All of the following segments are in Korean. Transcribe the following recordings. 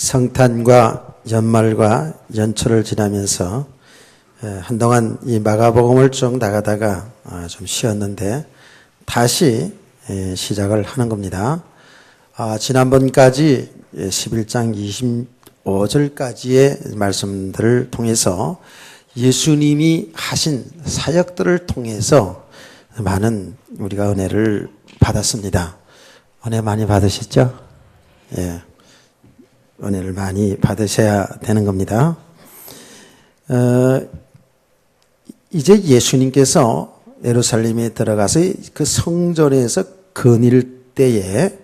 성탄과 연말과 연초를 지나면서 한동안 이 마가복음을 쭉 나가다가 좀 쉬었는데 다시 시작을 하는 겁니다. 지난번까지 11장 25절까지의 말씀들을 통해서 예수님이 하신 사역들을 통해서 많은 우리가 은혜를 받았습니다. 은혜 많이 받으셨죠? 예. 은혜를 많이 받으셔야 되는 겁니다. 이제 예수님께서 예루살렘에 들어가서 그 성전에서 거닐 때에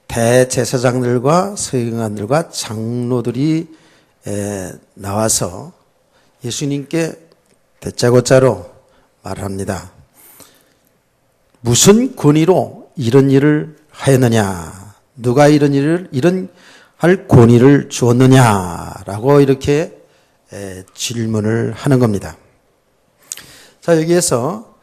대제사장들과 서기관들과 장로들이 나와서 예수님께 다짜고짜로 말합니다. 무슨 권위로 이런 일을 하였느냐? 누가 이런 할 권위를 주었느냐라고 이렇게 질문을 하는 겁니다. 자, 여기에서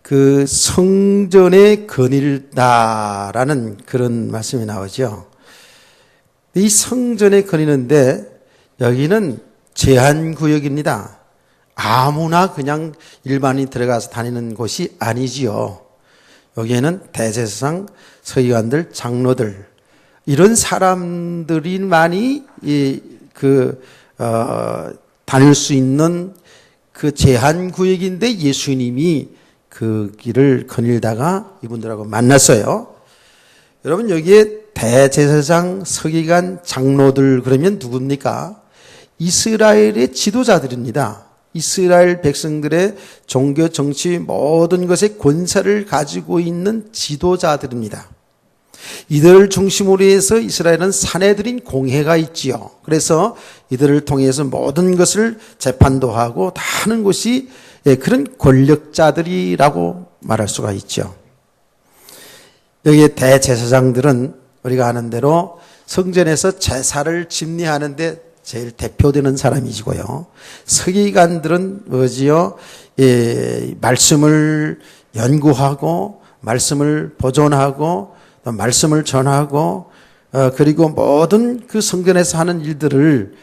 그 성전에 거닐다라는 그런 말씀이 나오죠. 이 성전에 거니는데 여기는 제한구역입니다. 아무나 그냥 일반인이 들어가서 다니는 곳이 아니지요. 여기에는 대제사장, 서기관들, 장로들 이런 사람들이만이 다닐 수 있는 그 제한 구역인데 예수님이 그 길을 거닐다가 이분들하고 만났어요. 여러분 여기에 대제사장, 서기관, 장로들 그러면 누굽니까? 이스라엘의 지도자들입니다. 이스라엘 백성들의 종교, 정치 모든 것에 권세를 가지고 있는 지도자들입니다. 이들을 중심으로 해서 이스라엘은 사내들인 공회가 있지요. 그래서 이들을 통해서 모든 것을 재판도 하고 다 하는 것이 그런 권력자들이라고 말할 수가 있죠. 여기에 대제사장들은 우리가 아는 대로 성전에서 제사를 집례하는데 제일 대표되는 사람이시고요. 서기관들은 뭐지요? 말씀을 연구하고 말씀을 보존하고 말씀을 전하고 그리고 모든 그 성전에서 하는 일들을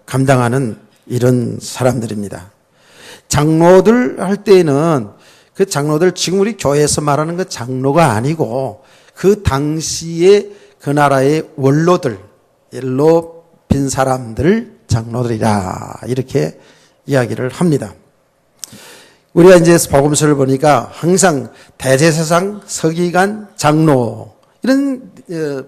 감당하는 이런 사람들입니다. 장로들 할 때에는 그 장로들 지금 우리 교회에서 말하는 그 장로가 아니고 그 당시에 그 나라의 원로들, 일로 빈 사람들 장로들이라 이렇게 이야기를 합니다. 우리가 이제 복음서를 보니까 항상 대제사장, 서기관, 장로 이런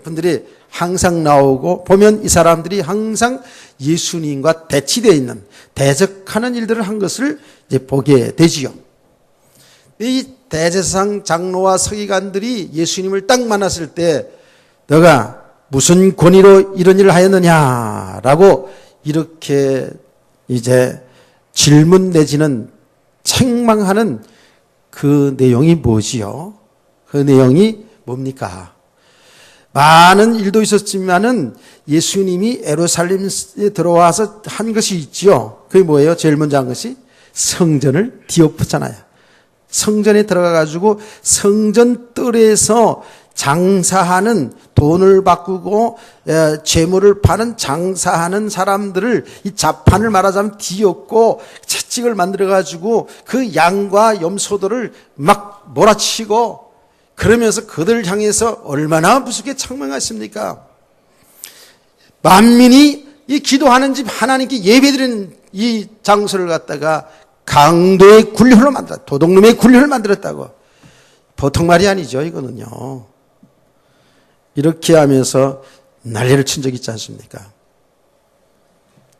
분들이 항상 나오고 보면 이 사람들이 항상 예수님과 대치되어 있는 대적하는 일들을 한 것을 이제 보게 되지요. 이 대제사장, 장로와 서기관들이 예수님을 딱 만났을 때 너가 무슨 권위로 이런 일을 하였느냐라고 이렇게 이제 질문 내지는 책망하는 그 내용이 뭐지요? 그 내용이 뭡니까? 많은 일도 있었지만은 예수님이 예루살렘에 들어와서 한 것이 있지요. 그게 뭐예요? 제일 먼저 한 것이 성전을 뒤엎었잖아요. 성전에 들어가 가지고 성전 뜰에서 장사하는 돈을 바꾸고 재물을 파는 장사하는 사람들을 이 자판을 말하자면 뒤엎고 채찍을 만들어 가지고 그 양과 염소들을 막 몰아치고 그러면서 그들을 향해서 얼마나 무섭게 책망하십니까? 만민이 이 기도하는 집 하나님께 예배드리는 이 장소를 갖다가 강도의 굴련으로 만들었다. 도둑놈의 굴련을 만들었다고. 보통 말이 아니죠, 이거는요. 이렇게 하면서 난리를 친 적이 있지 않습니까?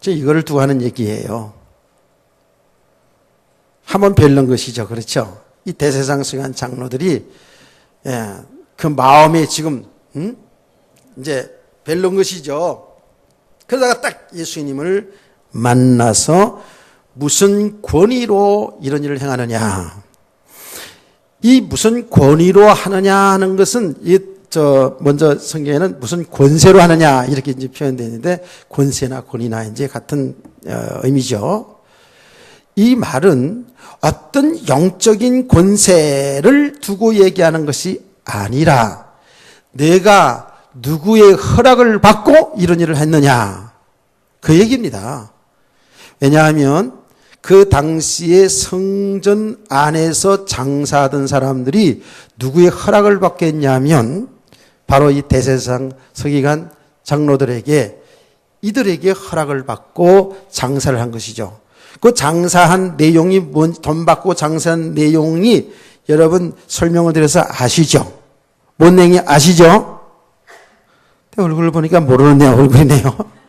이거를 두고 하는 얘기예요. 한번 벨른 것이죠. 그렇죠? 이 대제사장, 서기관, 장로들이 그 마음에 지금 이제 벨른 것이죠. 그러다가 딱 예수님을 만나서 무슨 권위로 이런 일을 행하느냐. 이 무슨 권위로 하느냐 하는 것은 먼저 성경에는 무슨 권세로 하느냐 이렇게 이제 표현되어 있는데 권세나 권위나 이제 같은 의미죠. 이 말은 어떤 영적인 권세를 두고 얘기하는 것이 아니라 내가 누구의 허락을 받고 이런 일을 했느냐? 그 얘기입니다. 왜냐하면 그 당시에 성전 안에서 장사하던 사람들이 누구의 허락을 받겠냐면 바로 이 대제사장 서기관 장로들에게 이들에게 허락을 받고 장사를 한 것이죠. 그 장사한 내용이 돈 받고 장사한 내용이 여러분 설명을 드려서 아시죠? 뭔 내용이 아시죠? 얼굴을 보니까 모르는 내 얼굴이네요.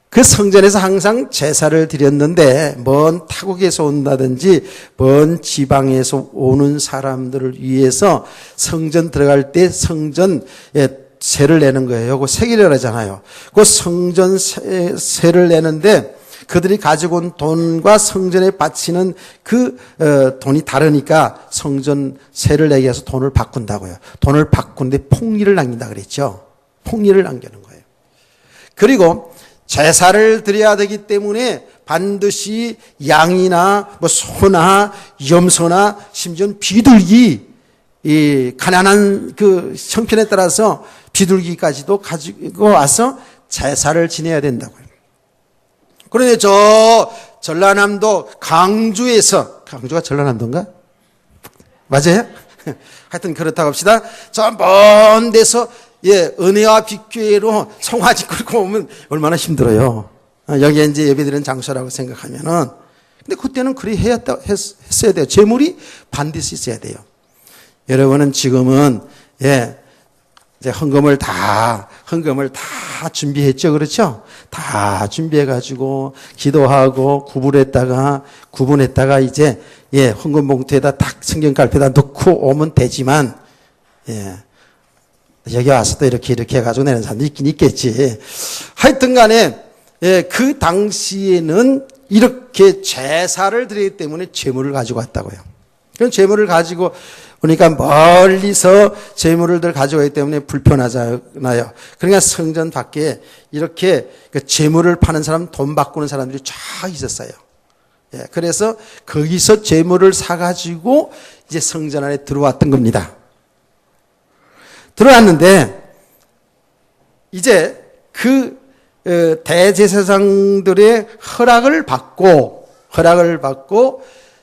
그 성전에서 항상 제사를 드렸는데 먼 타국에서 온다든지 먼 지방에서 오는 사람들을 위해서 성전 들어갈 때 성전 세를 내는 거예요. 그 세기를 하잖아요. 그 성전 세를 내는데 그들이 가지고 온 돈과 성전에 바치는 그 돈이 다르니까 성전 세를 내게 해서 돈을 바꾼다고요. 돈을 바꾸는데 폭리를 남긴다 그랬죠. 폭리를 남기는 거예요. 그리고 제사를 드려야 되기 때문에 반드시 양이나 뭐 소나 염소나 심지어는 비둘기, 이 가난한 그 형편에 따라서 비둘기까지도 가지고 와서 제사를 지내야 된다고요. 그런데 저 전라남도 강주에서, 강주가 전라남도인가? 맞아요? 하여튼 그렇다고 합시다. 저 먼 데서 은혜와 빛교회로 송아지 끌고 오면 얼마나 힘들어요. 여기에 이제 예배드리는 장소라고 생각하면은. 근데 그때는 그리 했어야 돼요. 재물이 반드시 있어야 돼요. 여러분은 지금은 이제 헌금을 다 준비했죠. 그렇죠? 다 준비해가지고 기도하고 구분했다가 이제 헌금 봉투에다 딱 성경 깔pe다 넣고 오면 되지만 여기 와서 또 이렇게 해가지고 내는 사람도 있긴 있겠지. 하여튼 간에 그 당시에는 이렇게 제사를 드리기 때문에 제물을 가지고 왔다고요. 그럼 제물을 가지고 그러니까 멀리서 제물을 가지고 오기 때문에 불편하잖아요. 그러니까 성전 밖에 이렇게 제물을 파는 사람, 돈 바꾸는 사람들이 쫙 있었어요. 그래서 거기서 제물을 사가지고 이제 성전 안에 들어왔던 겁니다. 들어왔는데 이제 그 대제사장들의 허락을 받고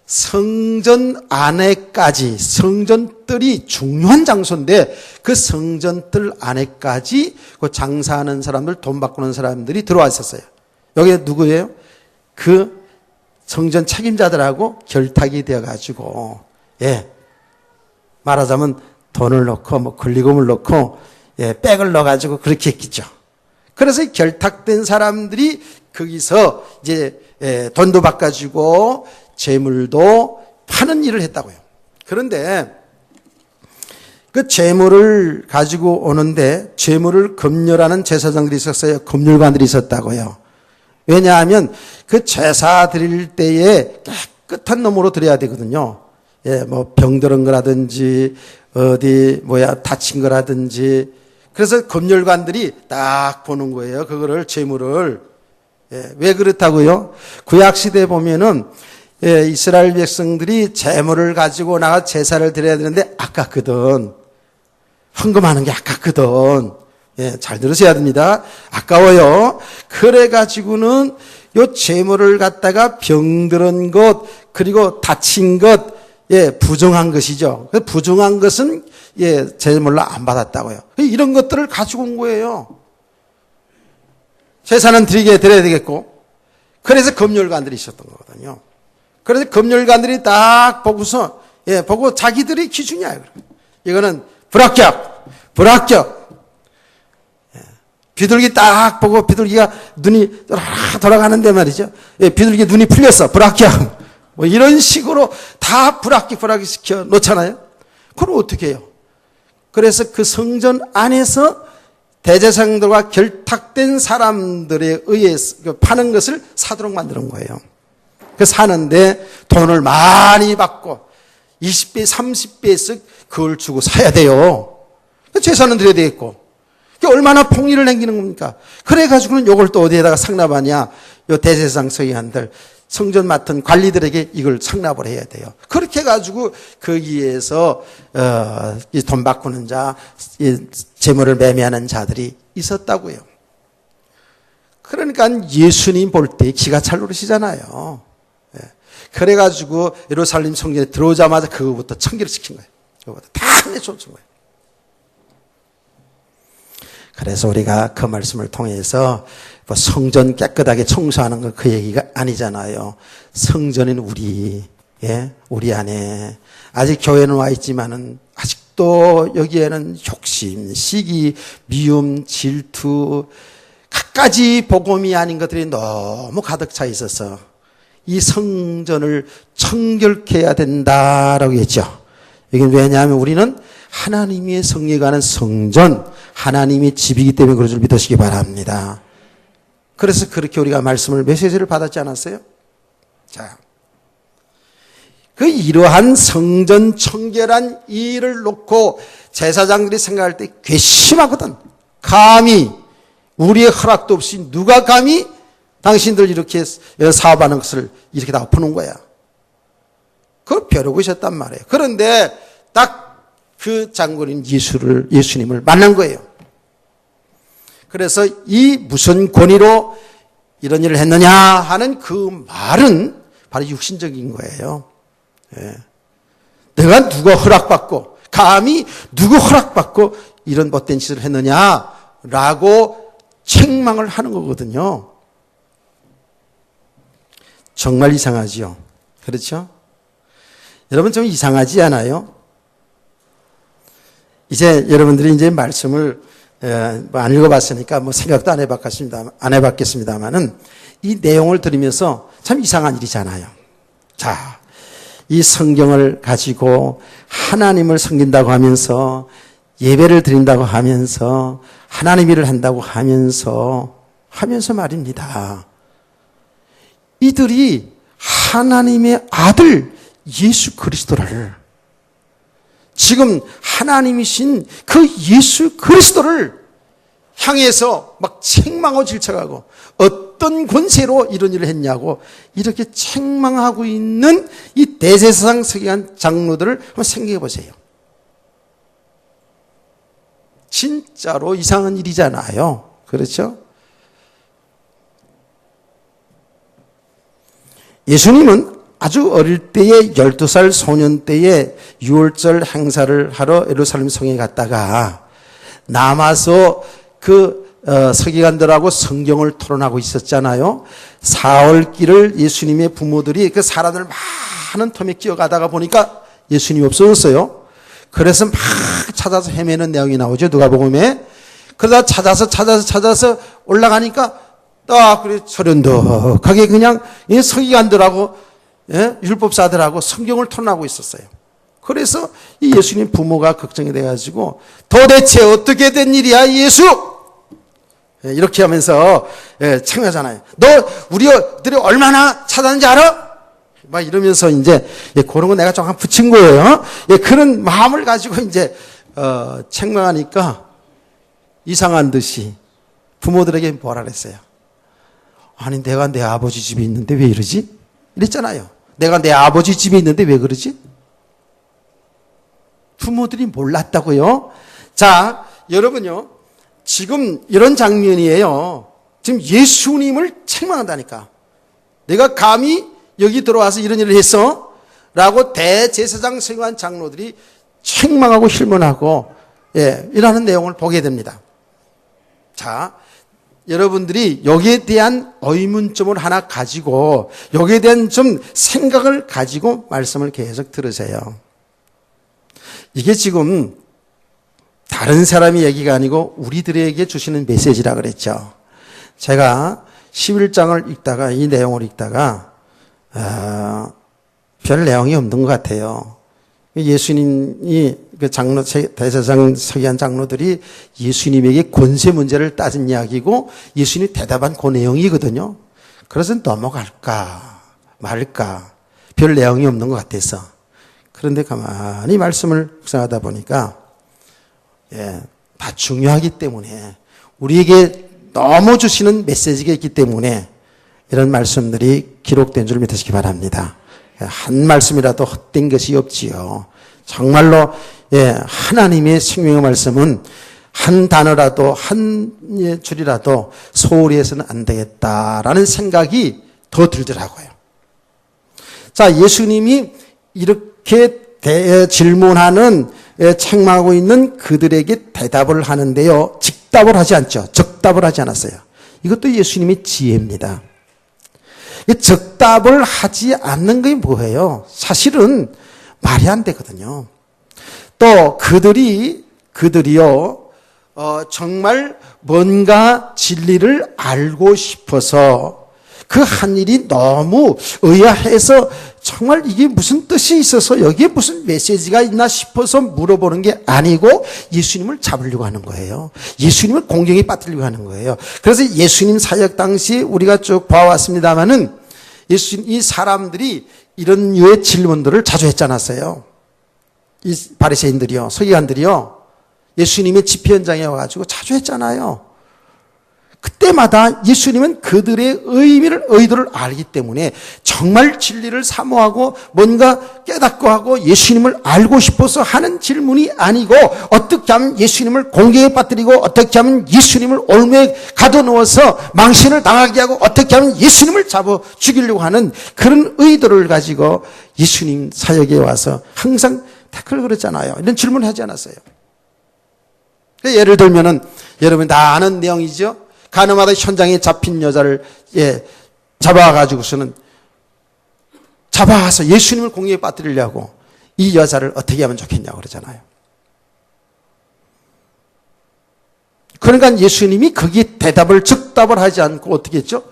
성전 안에까지, 성전뜰이 중요한 장소인데 그 성전뜰 안에까지 그 장사하는 사람들, 돈 바꾸는 사람들이 들어와 있었어요. 여기 누구예요? 그 성전 책임자들하고 결탁이 되어가지고, 말하자면 돈을 넣고, 뭐 권리금을 넣고, 백을 넣어가지고 그렇게 했겠죠. 그래서 결탁된 사람들이 거기서 이제 돈도 바꿔주고 재물도 파는 일을 했다고요. 그런데 그 재물을 가지고 오는데 재물을 검열하는 제사장들이 있었어요. 검열관들이 있었다고요. 왜냐하면 그 제사 드릴 때에 깨끗한 놈으로 드려야 되거든요. 뭐 병들은 거라든지 다친 거라든지. 그래서 검열관들이 딱 보는 거예요. 그거를 재물을. 왜 그렇다고요? 구약시대에 보면은 이스라엘 백성들이 재물을 가지고 나가 제사를 드려야 되는데 아깝거든. 헌금하는 게 아깝거든. 잘 들으셔야 됩니다. 아까워요. 그래가지고는 요 재물을 갖다가 병들은 것, 그리고 다친 것, 부정한 것이죠. 부정한 것은 제물로 안 받았다고요. 이런 것들을 가지고 온 거예요. 제사는 드려야 되겠고. 그래서 검열관들이 있었던 거거든요. 그래서 검열관들이 딱 보고서, 보고 자기들이 기준이야. 이거는 불합격. 비둘기 딱 보고 비둘기가 눈이 돌아가는데 말이죠. 비둘기 눈이 풀렸어. 불합격. 뭐 이런 식으로 다 불합격 시켜 놓잖아요. 그럼 어떻게 해요? 그래서 그 성전 안에서 대제사장들과 결탁된 사람들에 의해서 파는 것을 사도록 만드는 거예요. 그 사는데 돈을 많이 받고 20배, 30배씩 그걸 주고 사야 돼요. 제사는 드려야 되겠고. 얼마나 폭리를 남기는 겁니까? 그래가지고는 요걸 또 어디에다가 상납하냐. 요 대제사장 서기관들 성전 맡은 관리들에게 이걸 상납을 해야 돼요. 그렇게 해가지고 거기에서 이 돈 바꾸는 자, 이 재물을 매매하는 자들이 있었다고요. 그러니까 예수님 볼 때 기가 찰 노릇이잖아요. 그래가지고 예루살렘 성전에 들어오자마자 그거부터 청기를 시킨 거예요. 그거부터 다 내쫓은 거예요. 그래서 우리가 그 말씀을 통해서 뭐 성전 깨끗하게 청소하는 건 그 얘기가 아니잖아요. 성전은 우리, 우리 안에 아직 교회는 와 있지만은 아직도 여기에는 욕심, 시기, 미움, 질투, 갖가지 복음이 아닌 것들이 너무 가득 차 있어서 이 성전을 청결케 해야 된다라고 했죠. 이건 왜냐하면 우리는 하나님의 성령이 가는 성전, 하나님의 집이기 때문에 그런 줄 믿으시기 바랍니다. 그래서 그렇게 우리가 말씀을, 메시지를 받았지 않았어요? 자, 그 이러한 성전 청결한 일을 놓고 제사장들이 생각할 때 괘씸하거든. 감히 우리의 허락도 없이 누가 감히 당신들 이렇게 사업하는 것을 이렇게 다 엎어놓은 거야. 그걸 벼르고 있었단 말이에요. 그런데 딱 그 장군인 예수님을 만난 거예요. 그래서 이 무슨 권위로 이런 일을 했느냐 하는 그 말은 바로 육신적인 거예요. 내가 누가 허락받고, 감히 누구 허락받고 이런 못된 짓을 했느냐라고 책망을 하는 거거든요. 정말 이상하지요. 그렇죠? 여러분 좀 이상하지 않아요? 이제 여러분들이 이제 말씀을 안 읽어봤으니까 뭐 생각도 안 해봤겠습니다만은 이 내용을 들으면서 참 이상한 일이잖아요. 자, 이 성경을 가지고 하나님을 섬긴다고 하면서 예배를 드린다고 하면서 하나님 일을 한다고 하면서 말입니다. 이들이 하나님의 아들 예수 그리스도를, 지금 하나님이신 그 예수 그리스도를 향해서 막 책망하고 질책하고 어떤 권세로 이런 일을 했냐고 이렇게 책망하고 있는 이 대제사장 서기관 장로들을 한번 생각해 보세요. 진짜로 이상한 일이잖아요. 그렇죠? 예수님은 아주 어릴 때에 12살 소년 때에 6월절 행사를 하러 예루살렘 성에 갔다가 남아서 그 서기관들하고 성경을 토론하고 있었잖아요. 사흘길을 예수님의 부모들이 그 사람들 많은 텀에 끼어가다가 보니까 예수님이 없어졌어요. 그래서 막 찾아서 헤매는 내용이 나오죠. 누가복음에. 그러다 찾아서 올라가니까 딱 그래 서른덕하게 그냥 이 서기관들하고 율법사들하고 성경을 토론하고 있었어요. 그래서 이 예수님 부모가 걱정이 돼가지고 도대체 어떻게 된 일이야 예수? 이렇게 하면서 청하잖아요. 너 우리들이 얼마나 찾았는지 알아? 막 이러면서 이제 그런 거 내가 좀 붙인 거예요. 그런 마음을 가지고 이제 책망하니까 이상한 듯이 부모들에게 뭐라 그랬어요? 아니 내가 내 아버지 집에 있는데 왜 이러지? 이랬잖아요. 내가 내 아버지 집에 있는데 왜 그러지? 부모들이 몰랐다고요. 자, 여러분요. 지금 이런 장면이에요. 지금 예수님을 책망한다니까. 내가 감히 여기 들어와서 이런 일을 했어? 라고 대제사장 서기관 장로들이 책망하고 힐문하고 이라는 내용을 보게 됩니다. 자, 여러분들이 여기에 대한 의문점을 하나 가지고 여기에 대한 좀 생각을 가지고 말씀을 계속 들으세요. 이게 지금 다른 사람의 얘기가 아니고 우리들에게 주시는 메시지라 그랬죠. 제가 11장을 읽다가 이 내용을 읽다가 별 내용이 없는 것 같아요. 예수님이 그 장로, 대제사장 서기관 장로들이 예수님에게 권세 문제를 따진 이야기고 예수님이 대답한 그 내용이거든요. 그래서 넘어갈까 말까 별 내용이 없는 것 같아서. 그런데 가만히 말씀을 묵상하다 보니까 다 중요하기 때문에 우리에게 너무 주시는 메시지가 있기 때문에 이런 말씀들이 기록된 줄 믿으시기 바랍니다. 한 말씀이라도 헛된 것이 없지요. 정말로 하나님의 생명의 말씀은 한 단어라도 한 줄이라도 소홀히 해서는 안 되겠다라는 생각이 더 들더라고요. 자, 예수님이 이렇게 질문하는 책망하고 있는 그들에게 대답을 하는데요. 즉답을 하지 않죠. 적답을 하지 않았어요. 이것도 예수님의 지혜입니다. 적답을 하지 않는 게 뭐예요? 사실은 말이 안 되거든요. 또 그들이요, 정말 뭔가 진리를 알고 싶어서 그 한 일이 너무 의아해서 정말 이게 무슨 뜻이 있어서 여기에 무슨 메시지가 있나 싶어서 물어보는 게 아니고 예수님을 잡으려고 하는 거예요. 예수님을 공경에 빠뜨리려고 하는 거예요. 그래서 예수님 사역 당시 우리가 쭉 봐왔습니다마는 이 사람들이 이런 류의 질문들을 자주 했지 않았어요. 이 바리새인들이요, 서기관들이요, 예수님의 집회 현장에 와가지고 자주 했잖아요. 그때마다 예수님은 그들의 의도를 알기 때문에 정말 진리를 사모하고 뭔가 깨닫고 하고 예수님을 알고 싶어서 하는 질문이 아니고 어떻게 하면 예수님을 공경에 빠뜨리고 어떻게 하면 예수님을 올무에 가둬놓아서 망신을 당하게 하고 어떻게 하면 예수님을 잡아 죽이려고 하는 그런 의도를 가지고 예수님 사역에 와서 항상 태클을 걸었잖아요. 이런 질문을 하지 않았어요. 예를 들면은 여러분 다 아는 내용이죠. 가늠하다 현장에 잡힌 여자를 잡아가지고서는 잡아서 예수님을 공경에 빠뜨리려고 이 여자를 어떻게 하면 좋겠냐고 그러잖아요. 그러니까 예수님이 거기에 대답을 즉답을 하지 않고 어떻게 했죠?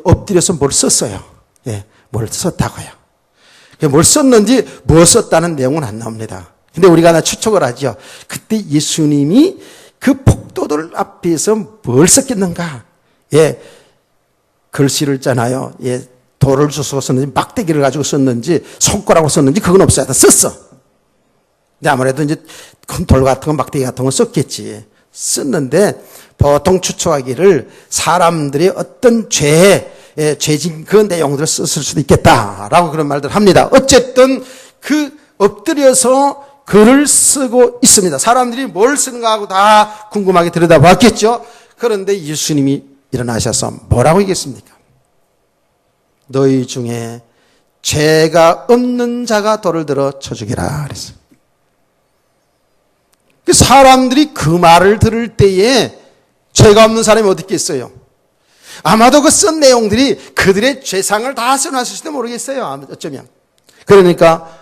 엎드려서 뭘 썼어요. 뭘 썼다고요. 뭘 썼는지 뭐 썼다는 내용은 안 나옵니다. 근데 우리가 하나 추측을 하죠. 그때 예수님이 그 폭도들 앞에서 뭘 썼겠는가? 글씨를 짰잖아요. 돌을 주워 썼는지 막대기를 가지고 썼는지 손가락으로 썼는지 그건 없어요. 다 썼어. 근데 아무래도 이제 큰 돌 같은 거 막대기 같은 거 썼겠지. 썼는데 보통 추측하기를 사람들이 어떤 죄진 그 내용들을 썼을 수도 있겠다라고 그런 말들 합니다. 어쨌든 그 엎드려서 글을 쓰고 있습니다. 사람들이 뭘 쓰는가 하고 다 궁금하게 들여다봤겠죠. 그런데 예수님이 일어나셔서 뭐라고 얘기했습니까? 너희 중에 죄가 없는 자가 돌을 들어 쳐 죽이라 그랬어요. 사람들이 그 말을 들을 때에 죄가 없는 사람이 어디 있겠어요? 아마도 그 쓴 내용들이 그들의 죄상을 다 써놨을지도 모르겠어요. 어쩌면. 그러니까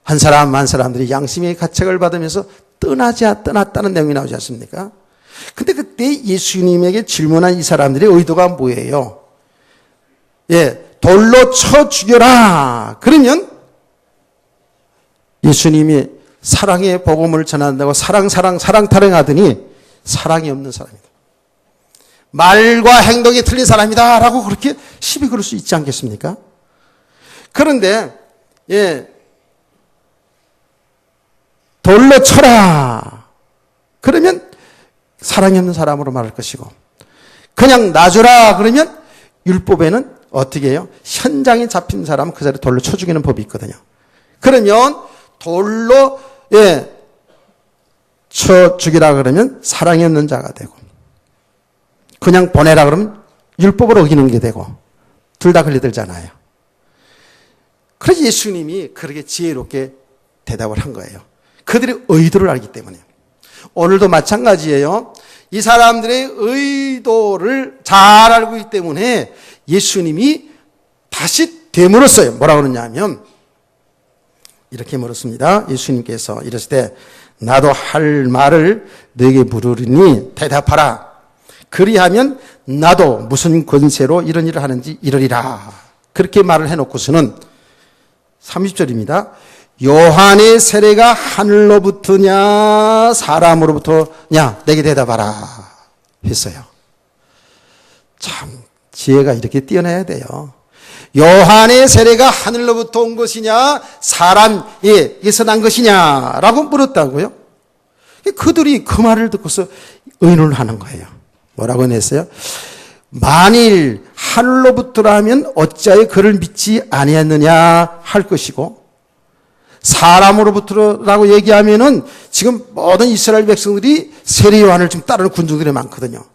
한 사람들이 양심의 가책을 받으면서 떠났다는 내용이 나오지 않습니까? 근데 그때 예수님에게 질문한 이 사람들의 의도가 뭐예요? 돌로 쳐 죽여라. 그러면 예수님이 사랑의 복음을 전한다고 사랑 타령하더니 사랑이 없는 사람이다. 말과 행동이 틀린 사람이다 라고 그렇게 시비 걸을 수 있지 않겠습니까? 그런데 돌로 쳐라. 그러면 사랑이 없는 사람으로 말할 것이고 그냥 놔주라 그러면 율법에는 어떻게 해요? 현장에 잡힌 사람은 그 자리에 돌로 쳐 죽이는 법이 있거든요. 그러면 돌로 쳐 죽이라 그러면 사랑이 없는 자가 되고 그냥 보내라 그러면 율법을 어기는 게 되고 둘 다 걸려들잖아요. 그래서 예수님이 그렇게 지혜롭게 대답을 한 거예요. 그들의 의도를 알기 때문에. 오늘도 마찬가지예요. 이 사람들의 의도를 잘 알고 있기 때문에 예수님이 다시 되물었어요. 뭐라고 그러냐면 이렇게 물었습니다. 예수님께서 이르시되 나도 할 말을 너에게 물으리니 대답하라. 그리하면 나도 무슨 권세로 이런 일을 하는지 이르리라. 그렇게 말을 해놓고서는 30절입니다. 요한의 세례가 하늘로부터냐 사람으로부터냐 내게 대답하라 했어요. 참 지혜가 이렇게 뛰어나야 돼요. 요한의 세례가 하늘로부터 온 것이냐 사람에게서 난 것이냐라고 물었다고요. 그들이 그 말을 듣고서 의논을 하는 거예요. 뭐라고 했어요? 만일 하늘로부터라면 어찌하여 그를 믿지 아니했느냐 할 것이고, 사람으로부터라고 얘기하면은 지금 모든 이스라엘 백성들이 세례 요한을 지금 따르는 군중들이 많거든요.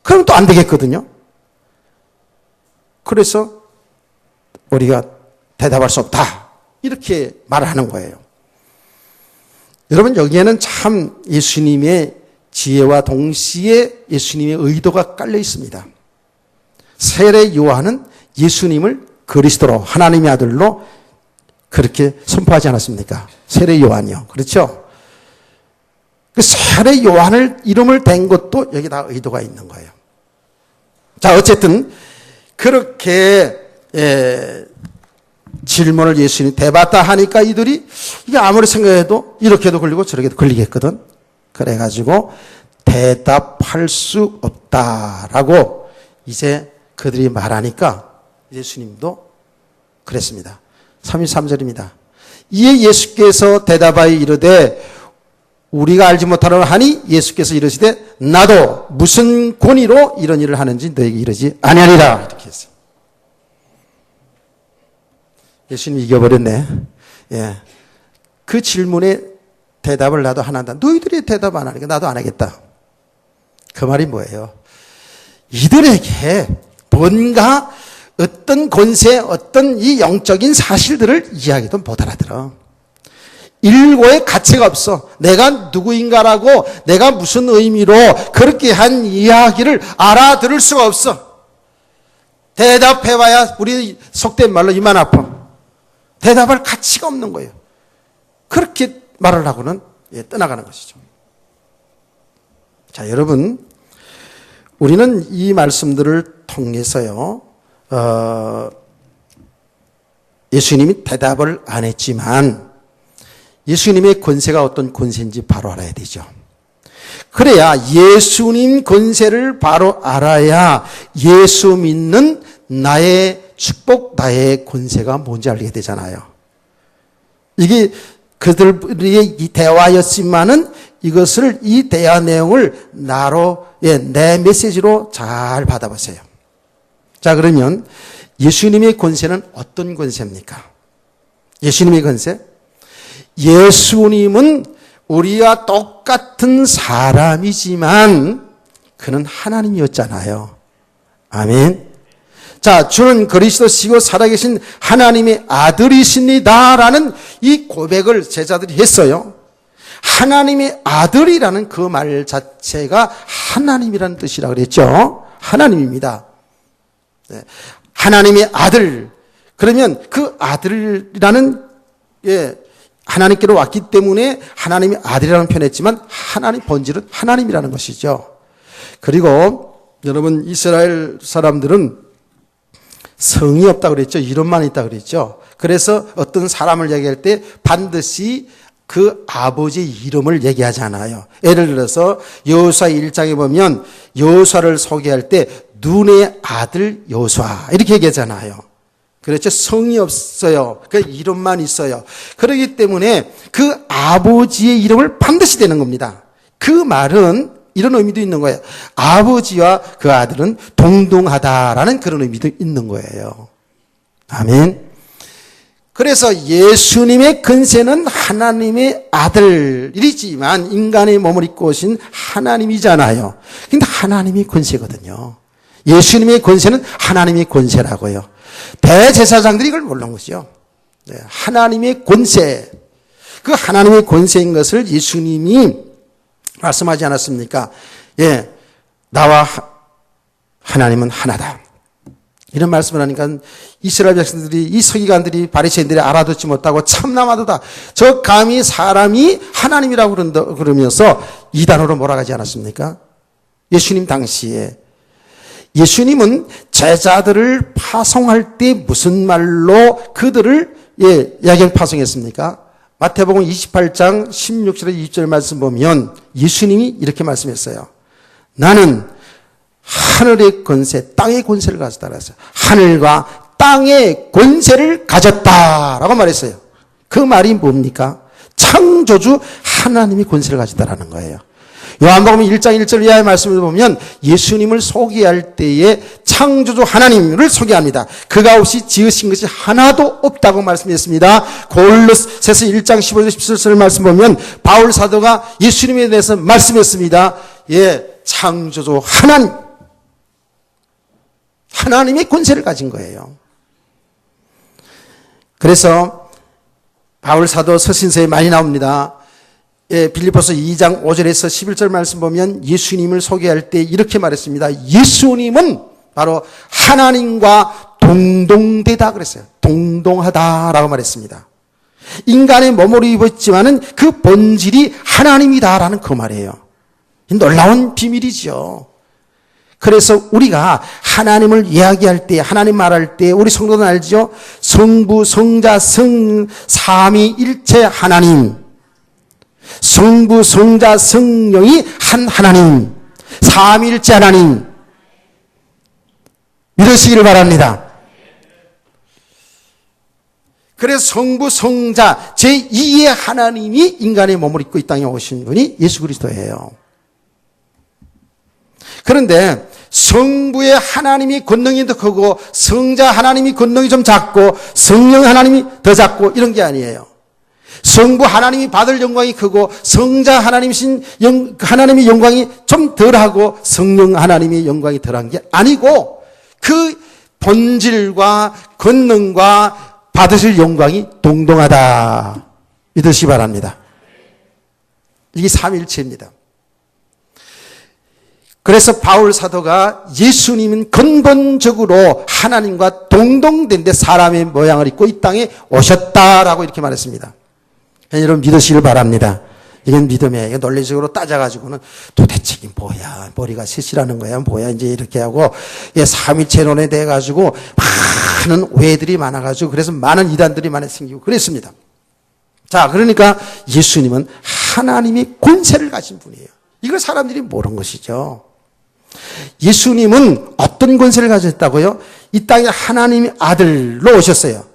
그럼 또 안 되겠거든요. 그래서 우리가 대답할 수 없다, 이렇게 말을 하는 거예요. 여러분, 여기에는 참 예수님의 지혜와 동시에 예수님의 의도가 깔려 있습니다. 세례 요한은 예수님을 그리스도로, 하나님의 아들로 그렇게 선포하지 않았습니까? 세례 요한이요. 그렇죠? 그 세례 요한을 이름을 댄 것도 여기 다 의도가 있는 거예요. 자, 어쨌든 그렇게 질문을 예수님이 대봤다 하니까 이들이 이게 아무리 생각해도 이렇게도 걸리고 저렇게도 걸리겠거든. 그래가지고 대답할 수 없다라고 이제 그들이 말하니까 예수님도 그랬습니다. 33절입니다. 이에 예수께서 대답하여 이르되 우리가 알지 못하노라 하니 예수께서 이르시되 나도 무슨 권위로 이런 일을 하는지 너에게 이르지 아니하리라, 이렇게 했어요. 예수님이 이겨버렸네. 예. 그 질문에 대답을 나도 안 한다. 너희들이 대답 안 하니까 나도 안 하겠다. 그 말이 뭐예요? 이들에게 뭔가 어떤 권세, 어떤 이 영적인 사실들을 이야기도 못 알아들어. 일고의 가치가 없어. 내가 누구인가라고, 내가 무슨 의미로 그렇게 한 이야기를 알아들을 수가 없어. 대답해봐야 우리 속된 말로 이만 아픔. 대답할 가치가 없는 거예요. 그렇게 말을 하고는 떠나가는 것이죠. 자, 여러분, 우리는 이 말씀들을 통해서요, 예수님이 대답을 안 했지만 예수님의 권세가 어떤 권세인지 바로 알아야 되죠. 그래야 예수님 권세를 바로 알아야 예수 믿는 나의 축복, 나의 권세가 뭔지 알게 되잖아요. 이게 그들의 이 대화였지만은 이것을, 이 대화 내용을 내 메시지로 잘 받아보세요. 자, 그러면 예수님의 권세는 어떤 권세입니까? 예수님의 권세? 예수님은 우리와 똑같은 사람이지만 그는 하나님이었잖아요. 아멘. 자, 주는 그리스도시고 살아계신 하나님의 아들이십니다라는 이 고백을 제자들이 했어요. 하나님의 아들이라는 그 말 자체가 하나님이라는 뜻이라고 그랬죠. 하나님입니다. 네. 하나님의 아들. 그러면 그 아들이라는, 하나님께로 왔기 때문에 하나님의 아들이라는 표현했지만 하나님 본질은 하나님이라는 것이죠. 그리고 여러분, 이스라엘 사람들은 성이 없다고 그랬죠. 이름만 있다고 그랬죠. 그래서 어떤 사람을 얘기할 때 반드시 그 아버지의 이름을 얘기하잖아요. 예를 들어서 여호수아 1장에 보면 여호수아를 소개할 때 눈의 아들 여호수아 이렇게 얘기하잖아요. 그렇죠. 성이 없어요. 그 이름만 있어요. 그렇기 때문에 그 아버지의 이름을 반드시 대는 겁니다. 그 말은 이런 의미도 있는 거예요. 아버지와 그 아들은 동등하다라는 그런 의미도 있는 거예요. 아멘. 그래서 예수님의 근세는 하나님의 아들이지만 인간의 몸을 입고 오신 하나님이잖아요. 근데 하나님의 권세거든요. 예수님의 권세는 하나님의 권세라고요. 대제사장들이 이걸 모르는 것이죠. 하나님의 권세. 그 하나님의 권세인 것을 예수님이 말씀하지 않았습니까? 나와 하나님은 하나다. 이런 말씀을 하니까 이스라엘 백성들이, 이 서기관들이, 바리새인들이 알아듣지 못하고 참나마도다. 저 감히 사람이 하나님이라고 그러면서 이단으로 몰아가지 않았습니까? 예수님 당시에. 예수님은 제자들을 파송할 때 무슨 말로 그들을 야경 파송했습니까? 마태복음 28장 16절에 20절 말씀 보면 예수님이 이렇게 말씀했어요. 나는 하늘의 권세, 땅의 권세를 가졌다 그랬어요. 하늘과 땅의 권세를 가졌다라고 말했어요. 그 말이 뭡니까? 창조주 하나님이 권세를 가졌다라는 거예요. 요한복음 1장 1절 이하의 말씀을 보면 예수님을 소개할 때에 창조주 하나님을 소개합니다. 그가 없이 지으신 것이 하나도 없다고 말씀했습니다. 골로새서 1장 15절 17절 말씀 보면 바울 사도가 예수님에 대해서 말씀했습니다. 예, 창조주 하나님의 권세를 가진 거예요. 그래서 바울 사도 서신서에 많이 나옵니다. 예, 빌립보서 2장 5절에서 11절 말씀 보면 예수님을 소개할 때 이렇게 말했습니다. 예수님은 바로 하나님과 동동되다 그랬어요. 동동하다라고 말했습니다. 인간의 몸으로 입었지만은 그 본질이 하나님이다라는 그 말이에요. 놀라운 비밀이죠. 그래서 우리가 하나님을 이야기할 때, 하나님 말할 때 우리 성도는 알죠? 성부, 성자, 삼위일체 하나님, 성부, 성자, 성령이 한 하나님, 삼위일체 하나님 믿으시기를 바랍니다. 그래서 성부, 성자, 제2의 하나님이 인간의 몸을 입고 이 땅에 오신 분이 예수 그리스도예요. 그런데 성부의 하나님이 권능이 더 크고 성자 하나님이 권능이 좀 작고 성령 하나님이 더 작고 이런 게 아니에요. 성부 하나님이 받을 영광이 크고 성자 하나님이신 하나님의 영광이 좀 덜하고 성령 하나님의 영광이 덜한 게 아니고 그 본질과 권능과 받으실 영광이 동동하다 믿으시기 바랍니다. 이게 삼위일체입니다. 그래서 바울 사도가 예수님은 근본적으로 하나님과 동동된데 사람의 모양을 입고 이 땅에 오셨다라고 이렇게 말했습니다. 여러분 믿으시길 바랍니다. 이건 믿음이에요. 이건 논리적으로 따져가지고는 도대체 이게 뭐야? 머리가 셋이라는 거야? 뭐야? 이제 이렇게 하고 삼위체론에 대해 가지고 많은 오해들이 많아가지고 그래서 많은 이단들이 많이 생기고 그랬습니다. 자, 그러니까 예수님은 하나님의 권세를 가진 분이에요. 이걸 사람들이 모르는 것이죠. 예수님은 어떤 권세를 가졌다고요? 이 땅에 하나님의 아들로 오셨어요.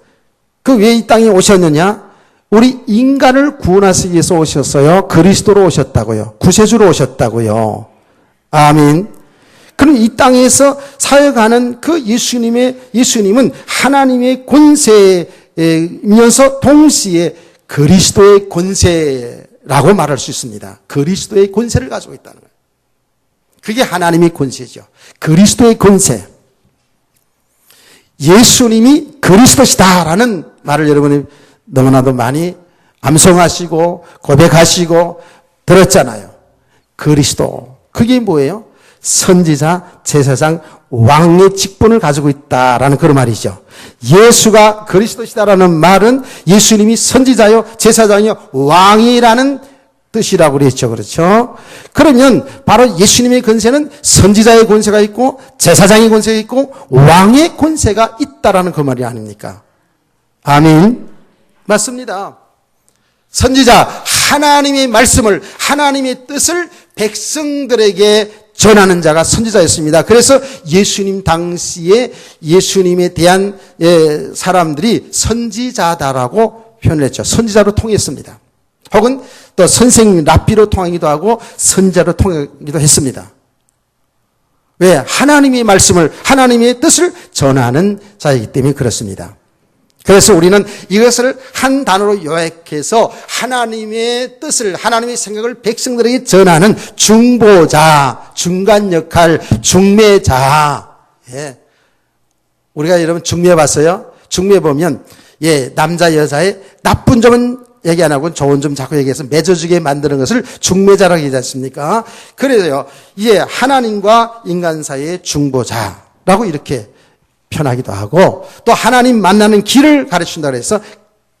그 왜 이 땅에 오셨느냐? 우리 인간을 구원하시기 위해서 오셨어요. 그리스도로 오셨다고요. 구세주로 오셨다고요. 아멘. 그럼 이 땅에서 사역하는 그 예수님은 하나님의 권세이면서 동시에 그리스도의 권세라고 말할 수 있습니다. 그리스도의 권세를 가지고 있다는 거예요. 그게 하나님의 권세죠. 그리스도의 권세. 예수님이 그리스도시다라는 말을 여러분이 너무나도 많이 암송하시고 고백하시고 들었잖아요. 그리스도. 그게 뭐예요? 선지자, 제사장, 왕의 직분을 가지고 있다라는 그런 말이죠. 예수가 그리스도시다라는 말은 예수님이 선지자요, 제사장이요, 왕이라는 뜻이라고 그랬죠. 그렇죠? 그러면 바로 예수님의 권세는 선지자의 권세가 있고 제사장의 권세가 있고 왕의 권세가 있다라는 그 말이 아닙니까? 아멘. 맞습니다. 선지자, 하나님의 말씀을, 하나님의 뜻을 백성들에게 전하는 자가 선지자였습니다. 그래서 예수님 당시에 예수님에 대한 사람들이 선지자다라고 표현을 했죠. 선지자로 통했습니다. 혹은 또 선생님 랍비로 통하기도 하고 선지자로 통하기도 했습니다. 왜? 하나님의 말씀을, 하나님의 뜻을 전하는 자이기 때문에 그렇습니다. 그래서 우리는 이것을 한 단어로 요약해서 하나님의 뜻을, 하나님의 생각을 백성들에게 전하는 중보자, 중간 역할, 중매자. 예. 우리가 여러분 중매 봤어요? 중매 보면, 남자, 여자의 나쁜 점은 얘기 안 하고 좋은 점 자꾸 얘기해서 맺어주게 만드는 것을 중매자라고 얘기하지 않습니까? 그래서요, 하나님과 인간 사이의 중보자라고 이렇게 편하기도 하고 또 하나님 만나는 길을 가르친다고 해서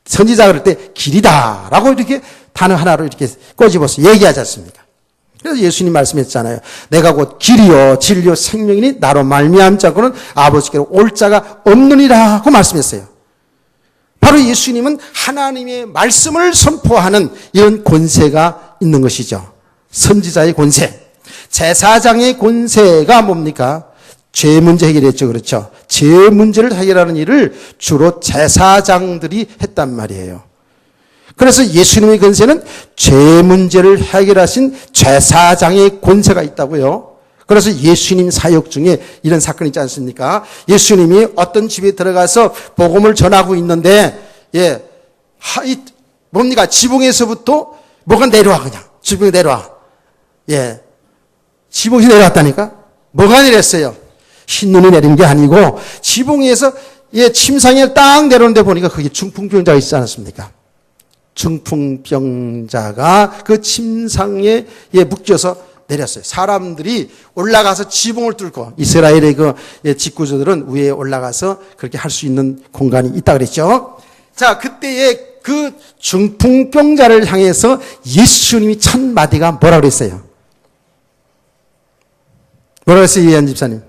선지자 그럴 때 길이다라고 이렇게 단어 하나로 이렇게 꼬집어서 얘기하지 않습니까? 그래서 예수님 말씀했잖아요. 내가 곧 길이요 진리요 생명이니 나로 말미암은 자고는 아버지께로 올 자가 없느니라고 말씀했어요. 바로 예수님은 하나님의 말씀을 선포하는 이런 권세가 있는 것이죠. 선지자의 권세. 제사장의 권세가 뭡니까? 죄 문제 해결했죠. 그렇죠. 죄 문제를 해결하는 일을 주로 제사장들이 했단 말이에요. 그래서 예수님의 권세는 죄 문제를 해결하신 제사장의 권세가 있다고요. 그래서 예수님 사역 중에 이런 사건이 있지 않습니까? 예수님이 어떤 집에 들어가서 복음을 전하고 있는데, 뭡니까? 지붕에서부터 뭐가 내려와, 그냥. 지붕이 내려와. 지붕이 내려왔다니까? 뭐가 내렸어요? 흰눈이 내린 게 아니고, 지붕에서, 침상에 딱 내려오는데 보니까 거기 중풍병자가 있지 않았습니까? 중풍병자가 그 침상에 묶여서 내렸어요. 사람들이 올라가서 지붕을 뚫고, 이스라엘의 그 직구조들은 위에 올라가서 그렇게 할 수 있는 공간이 있다 그랬죠. 자, 그때에 그 중풍병자를 향해서 예수님이 첫 마디가 뭐라고 그랬어요? 뭐라고 했어요, 이해한 집사님?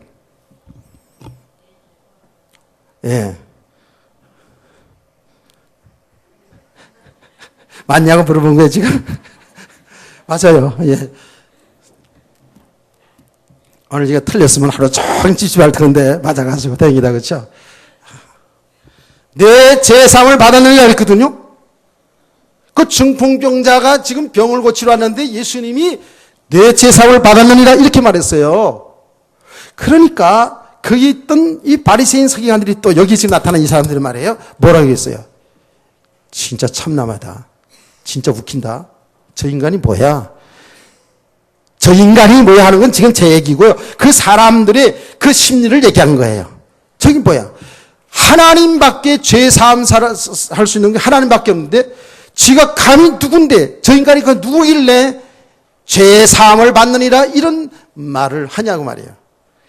맞냐고 물어본 거예요, 지금? 맞아요. 오늘 제가 틀렸으면 하루 종일 찝찝할 텐데, 맞아가지고 다행이다, 그렇죠? 내 제3을 받았느냐 그랬거든요? 그 중풍병자가 지금 병을 고치러 왔는데 예수님이 내 제3을 받았느니라 이렇게 말했어요. 그러니까 거기 있던 이 바리새인 서기관들이 또 여기 지금 나타난 이 사람들이 말이에요. 뭐라고 했어요? 진짜 참남하다. 진짜 웃긴다. 저 인간이 뭐야? 저 인간이 뭐야 하는 건 지금 제 얘기고요. 그 사람들의 그 심리를 얘기하는 거예요. 저기 뭐야? 하나님밖에 죄 사함 할 수 있는 게 하나님밖에 없는데 지가 감히 누군데 저 인간이 그 누구길래 죄 사함을 받느니라 이런 말을 하냐고 말이에요.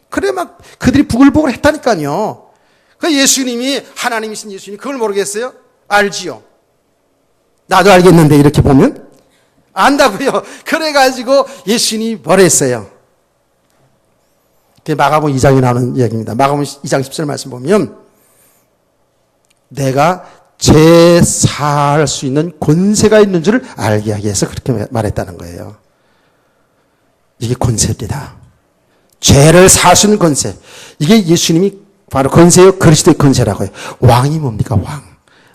그래 막 그들이 부글부글 했다니까요. 그 예수님이 하나님이신 예수님이 그걸 모르겠어요? 알지요. 나도 알겠는데 이렇게 보면 안다고요. 그래가지고 예수님이 뭐랬어요? 마가복음 2장에 나오는 이야기입니다. 마가복음 2장 10절 말씀 보면 내가 죄 사할 수 있는 권세가 있는 줄을 알게 하기 위해서 그렇게 말했다는 거예요. 이게 권세입니다. 죄를 사할 수 있는 권세. 이게 예수님이 바로 권세요. 그리스도의 권세라고요. 왕이 뭡니까?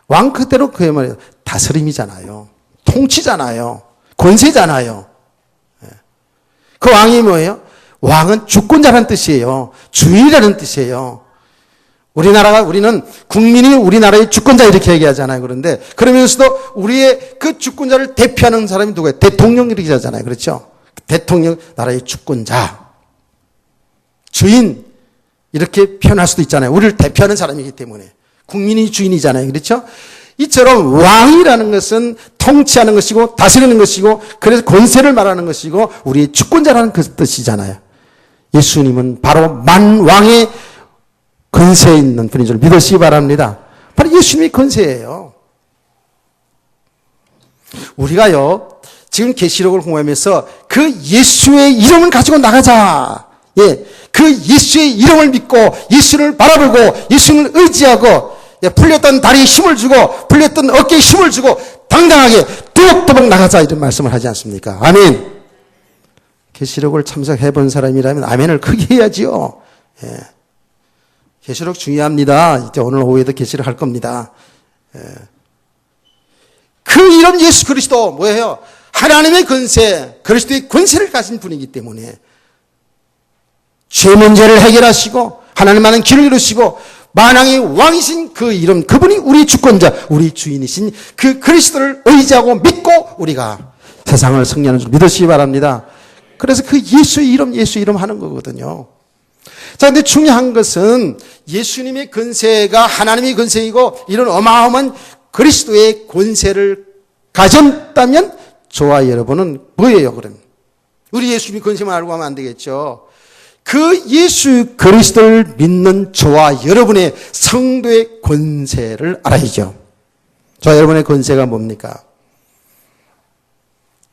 왕 그대로 그야말로 다스림이잖아요. 통치잖아요. 권세잖아요. 그 왕이 뭐예요? 왕은 주권자라는 뜻이에요. 주인이라는 뜻이에요. 우리는 국민이 우리나라의 주권자 이렇게 얘기하잖아요. 그런데 그러면서도 우리의 그 주권자를 대표하는 사람이 누구예요? 대통령 이렇게 하잖아요. 그렇죠? 대통령 나라의 주권자, 주인 이렇게 표현할 수도 있잖아요. 우리를 대표하는 사람이기 때문에 국민이 주인이잖아요. 그렇죠? 이처럼 왕이라는 것은 통치하는 것이고 다스리는 것이고 그래서 권세를 말하는 것이고 우리의 주권자라는 그 뜻이잖아요. 예수님은 바로 만왕의 권세에 있는 분인 줄 믿으시기 바랍니다. 바로 예수님의 권세예요. 우리가요 지금 계시록을 공부하면서 그 예수의 이름을 가지고 나가자. 그 예수의 이름을 믿고 예수를 바라보고 예수를 의지하고 풀렸던 다리에 힘을 주고 풀렸던 어깨에 힘을 주고 당당하게 뚜벅뚜벅 나가자 이런 말씀을 하지 않습니까? 아멘. 계시록을 참석해 본 사람이라면 아멘을 크게 해야지요. 계시록 중요합니다. 이제 오늘 오후에도 계시록 할 겁니다. 그 이름 예수 그리스도 뭐예요? 하나님의 권세, 그리스도의 권세를 가진 분이기 때문에 죄 문제를 해결하시고 하나님만은 길을 이루시고 만왕의 왕이신 그 이름, 그분이 우리 주권자, 우리 주인이신 그 그리스도를 의지하고 믿고 우리가 세상을 승리하는 줄 믿으시기 바랍니다. 그래서 그 예수 이름 하는 거거든요. 자, 근데 중요한 것은 예수님의 권세가 하나님의 권세이고 이런 어마어마한 그리스도의 권세를 가졌다면 저와 여러분은 뭐예요, 그럼? 우리 예수님의 권세만 알고 하면 안 되겠죠. 그 예수 그리스도를 믿는 저와 여러분의 성도의 권세를 알아야죠. 저와 여러분의 권세가 뭡니까?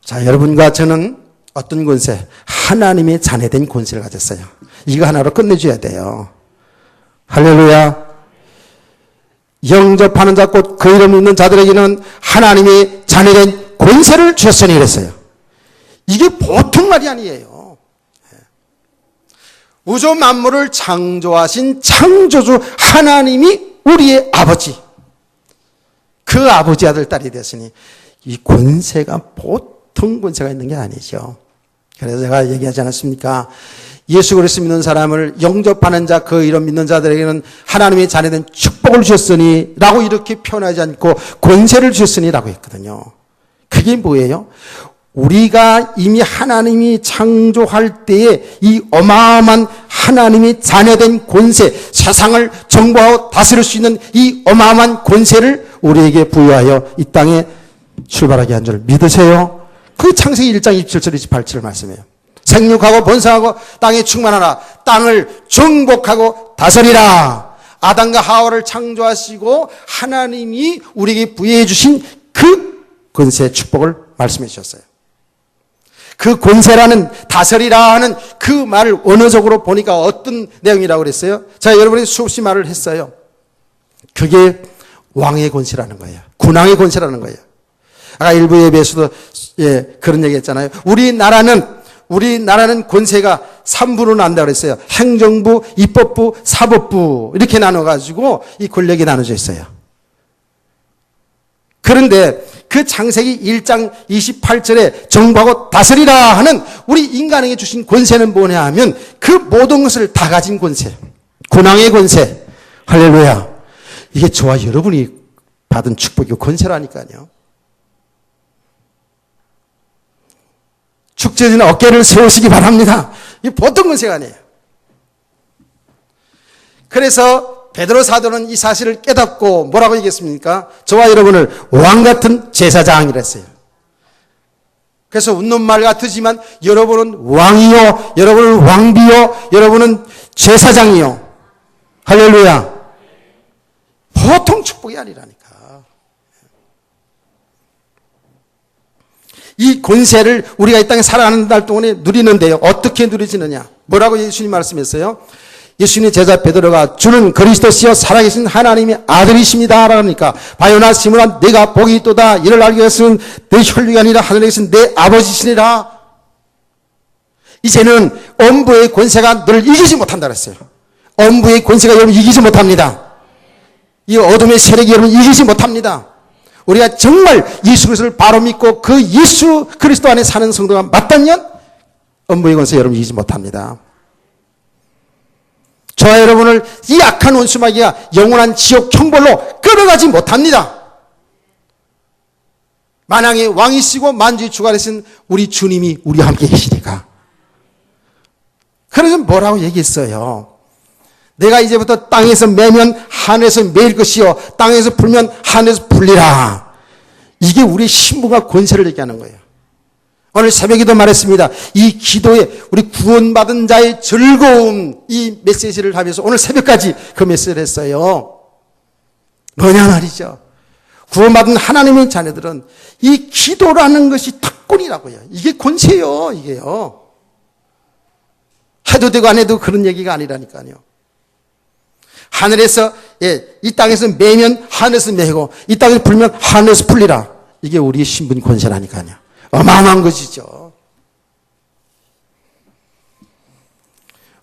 자, 여러분과 저는 어떤 권세? 하나님의 자녀된 권세를 가졌어요. 이거 하나로 끝내줘야 돼요. 할렐루야. 영접하는 자 곧 그 이름 믿는 자들에게는 하나님의 자녀된 권세를 주셨으니 그랬어요. 이게 보통 말이 아니에요. 우주 만물을 창조하신 창조주 하나님이 우리의 아버지, 그 아버지 아들 딸이 됐으니 이 권세가 보통 권세가 있는 게 아니죠. 그래서 제가 얘기하지 않았습니까? 예수 그리스도 믿는 사람을 영접하는 자, 그 이름 믿는 자들에게는 하나님의 자녀된 축복을 주셨으니 라고 이렇게 표현하지 않고 권세를 주셨으니 라고 했거든요. 그게 뭐예요? 우리가 이미 하나님이 창조할 때에 이 어마어마한 하나님의 자녀된 권세, 세상을 정복하고 다스릴 수 있는 이 어마어마한 권세를 우리에게 부여하여 이 땅에 출발하게 한 줄 믿으세요? 그 창세기 1장 27절 28절 말씀이에요. 생육하고 번성하고 땅에 충만하라. 땅을 정복하고 다스리라. 아담과 하와를 창조하시고 하나님이 우리에게 부여해 주신 그 권세의 축복을 말씀해 주셨어요. 그 권세라는 다스리라 하는 그 말을 언어적으로 보니까 어떤 내용이라고 그랬어요? 자, 여러분이 수없이 말을 했어요. 그게 왕의 권세라는 거예요. 군왕의 권세라는 거예요. 아까 일부 예배에서도 그런 얘기 했잖아요. 우리나라는 권세가 3부로 난다고 그랬어요. 행정부, 입법부, 사법부 이렇게 나눠가지고 이 권력이 나눠져 있어요. 그런데 그 창세기 1장 28절에 정복하고 다스리라 하는 우리 인간에게 주신 권세는 뭐냐 하면 그 모든 것을 다 가진 권세, 군왕의 권세. 할렐루야. 이게 저와 여러분이 받은 축복이고 권세라니까요. 축제는 어깨를 세우시기 바랍니다. 이게 보통 권세가 아니에요. 그래서 베드로 사도는 이 사실을 깨닫고 뭐라고 얘기했습니까? 저와 여러분을 왕같은 제사장이라 했어요. 그래서 웃는 말 같으지만 여러분은 왕이요, 여러분은 왕비요, 여러분은 제사장이요. 할렐루야. 보통 축복이 아니라니까. 이 권세를 우리가 이 땅에 살아가는 날 동안에 누리는데요. 어떻게 누리지느냐? 뭐라고 예수님 말씀했어요? 예수님의 제자 베드로가 주는 그리스도시여 살아계신 하나님의 아들이십니다 라니까 바요나 시므나 내가 복이 있도다. 이를 알기 위해서는 내 혈육이 아니라 하늘에 계신 내 아버지시니라. 이제는 엄부의 권세가 너를 이기지 못한다 그랬어요. 엄부의 권세가 여러분 이기지 못합니다. 이 어둠의 세력이 여러분 이기지 못합니다. 우리가 정말 예수 그리스도를 바로 믿고 그 예수 그리스도 안에 사는 성도가 맞다면 엄부의 권세 여러분 이기지 못합니다. 저와 여러분을 이 악한 원수마귀가 영원한 지옥 형벌로 끌어가지 못합니다. 만왕의 왕이시고 만주의 주가 되신 우리 주님이 우리와 함께 계시니까. 그래서 뭐라고 얘기했어요? 내가 이제부터 땅에서 매면 하늘에서 매일 것이요 땅에서 불면 하늘에서 불리라. 이게 우리 신부가 권세를 얘기하는 거예요. 오늘 새벽에도 말했습니다. 이 기도에 우리 구원받은 자의 즐거움 이 메시지를 하면서 오늘 새벽까지 그 메시지를 했어요. 뭐냐 말이죠. 구원받은 하나님의 자녀들은 이 기도라는 것이 특권이라고요. 이게 권세요. 이게요. 해도 되고 안 해도 그런 얘기가 아니라니까요. 하늘에서 이 땅에서 매면 하늘에서 매고 이 땅에서 불면 하늘에서 풀리라. 이게 우리의 신분 권세라니까요. 어마어마한 것이죠.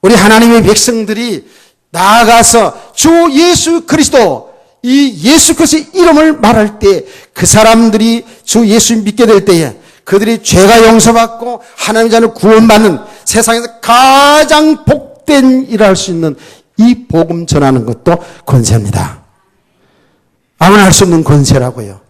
우리 하나님의 백성들이 나아가서 주 예수 그리스도 이 예수 그리스도의 이름을 말할 때 그 사람들이 주 예수 믿게 될 때에 그들이 죄가 용서받고 하나님의 자녀를 구원받는 세상에서 가장 복된 일을 할 수 있는 이 복음 전하는 것도 권세입니다. 아무나 할 수 없는 권세라고요.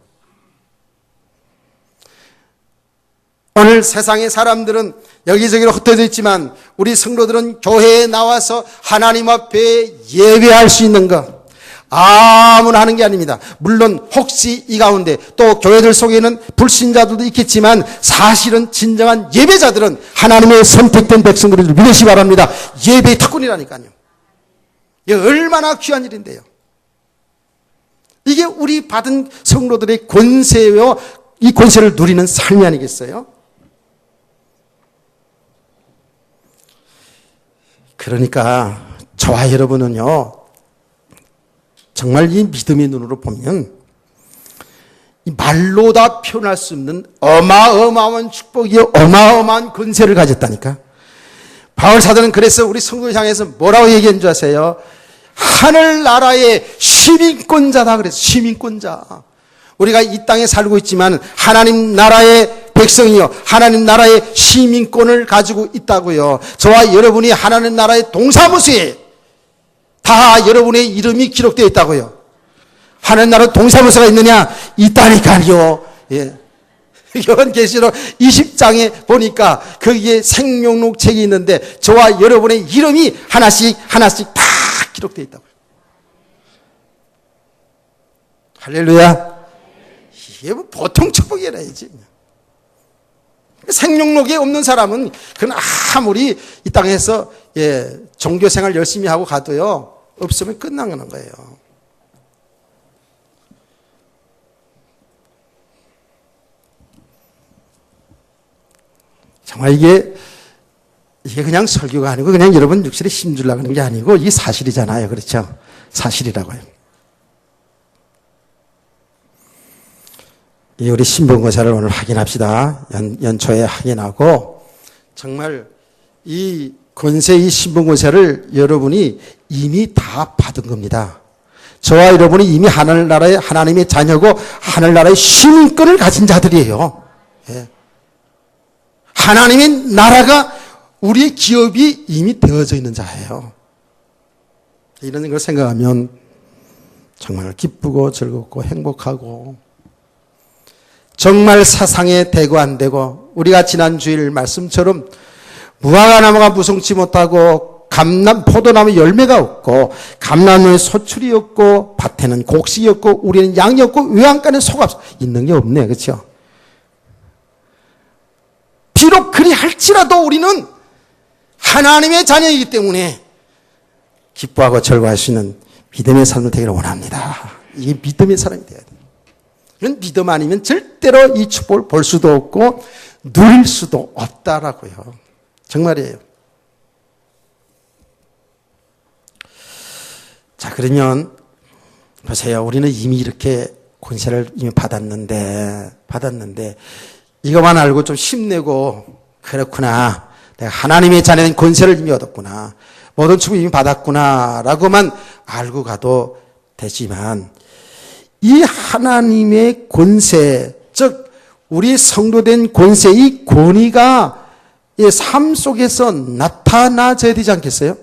오늘 세상의 사람들은 여기저기로 흩어져 있지만 우리 성도들은 교회에 나와서 하나님 앞에 예배할 수 있는 것 아무나 하는 게 아닙니다. 물론 혹시 이 가운데 또 교회들 속에는 불신자들도 있겠지만 사실은 진정한 예배자들은 하나님의 선택된 백성들을 믿으시기 바랍니다. 예배의 특권이라니까요. 이게 얼마나 귀한 일인데요. 이게 우리 받은 성도들의 권세요. 이 권세를 누리는 삶이 아니겠어요? 그러니까 저와 여러분은요. 정말 이 믿음의 눈으로 보면 이 말로 다 표현할 수 없는 어마어마한 축복이 어마어마한 권세를 가졌다니까. 바울 사도는 그래서 우리 성도를 향해서 뭐라고 얘기한 줄 아세요? 하늘나라의 시민권자다 그랬어요. 시민권자. 우리가 이 땅에 살고 있지만 하나님 나라의 백성이요, 하나님 나라의 시민권을 가지고 있다고요. 저와 여러분이 하나님 나라의 동사무소에 다 여러분의 이름이 기록되어 있다고요. 하나님 나라 동사무소가 있느냐? 있다니까요. 예. 요한계시록 20장에 보니까 거기에 생명록 책이 있는데 저와 여러분의 이름이 하나씩 다 기록되어 있다고요. 할렐루야. 이게 뭐 보통 축복이 아니지. 생명록에 없는 사람은 그건 아무리 이 땅에서 종교생활 열심히 하고 가도요, 없으면 끝나는 거예요. 정말 이게 그냥 설교가 아니고 그냥 여러분 육실에 힘주려고 하는 게 아니고 이게 사실이잖아요. 그렇죠? 사실이라고요. 우리 신분고사를 오늘 확인합시다. 연초에 확인하고 정말 이 권세 이 신분고사를 여러분이 이미 다 받은 겁니다. 저와 여러분이 이미 하늘나라의 하나님의 자녀고 하늘나라의 시민권을 가진 자들이에요. 예. 하나님의 나라가 우리의 기업이 이미 되어져 있는 자예요. 이런 걸 생각하면 정말 기쁘고 즐겁고 행복하고 정말 사상에 대고 안 되고 우리가 지난 주일 말씀처럼 무화과나무가 무성치 못하고 포도나무 열매가 없고 감나무에 소출이 없고 밭에는 곡식이 없고 우리는 양이 없고 외양간에 소가 있는 게 없네. 그렇죠? 비록 그리 할지라도 우리는 하나님의 자녀이기 때문에 기뻐하고 즐거워할 수 있는 믿음의 삶을 되기를 원합니다. 이게 믿음의 사람이 되어야 돼요. 이런 믿음 아니면 절대로 이 축복을 볼 수도 없고 누릴 수도 없다라고요. 정말이에요. 자, 그러면 보세요. 우리는 이미 이렇게 권세를 이미 받았는데 이것만 알고 좀 힘내고 그렇구나. 내가 하나님의 자녀는 권세를 이미 얻었구나. 모든 축복을 이미 받았구나 라고만 알고 가도 되지만 이 하나님의 권세, 즉 우리 성도된 권세, 이 권위가 삶 속에서 나타나져야 되지 않겠어요?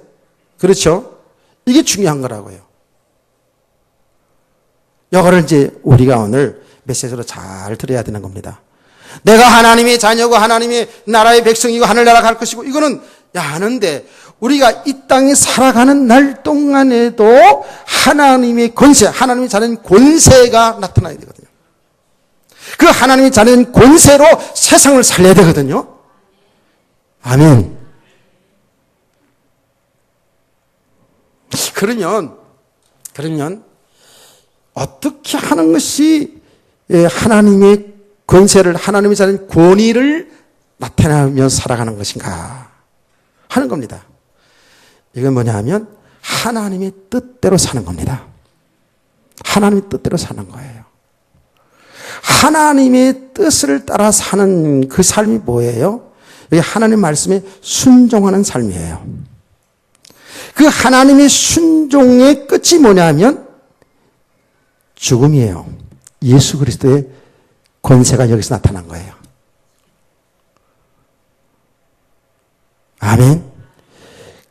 그렇죠? 이게 중요한 거라고요. 이거를 이제 우리가 오늘 메시지로 잘 들어야 되는 겁니다. 내가 하나님의 자녀고 하나님의 나라의 백성이고 하늘나라 갈 것이고 이거는 아는데 우리가 이 땅에 살아가는 날 동안에도 하나님의 권세, 하나님의 자녀는 권세가 나타나야 되거든요. 그 하나님의 자녀는 권세로 세상을 살려야 되거든요. 아멘. 그러면 어떻게 하는 것이 하나님의 권세를, 하나님의 자녀는 권위를 나타내며 살아가는 것인가 하는 겁니다. 이건 뭐냐 하면 하나님의 뜻대로 사는 겁니다. 하나님의 뜻대로 사는 거예요. 하나님의 뜻을 따라 사는 그 삶이 뭐예요? 이게 하나님 말씀에 순종하는 삶이에요. 그 하나님의 순종의 끝이 뭐냐 하면 죽음이에요. 예수 그리스도의 권세가 여기서 나타난 거예요. 아멘.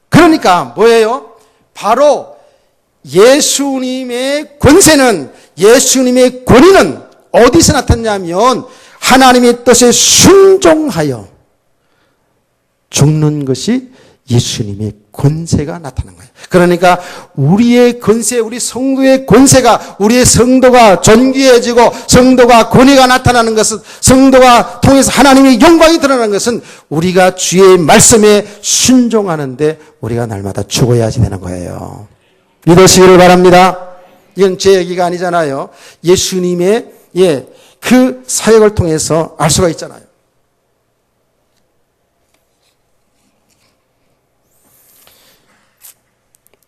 그러니까 뭐예요? 바로 예수님의 권세는, 예수님의 권위는 어디서 나타났냐면 하나님의 뜻에 순종하여 죽는 것이 예수님의 권세가 나타난 거예요. 그러니까 우리의 권세, 우리 성도의 권세가, 우리의 성도가 존귀해지고 성도가 권위가 나타나는 것은, 성도가 통해서 하나님의 영광이 드러나는 것은 우리가 주의 말씀에 순종하는데 우리가 날마다 죽어야지 되는 거예요. 믿으시기를 바랍니다. 이건 제 얘기가 아니잖아요. 예수님의 그 사역을 통해서 알 수가 있잖아요.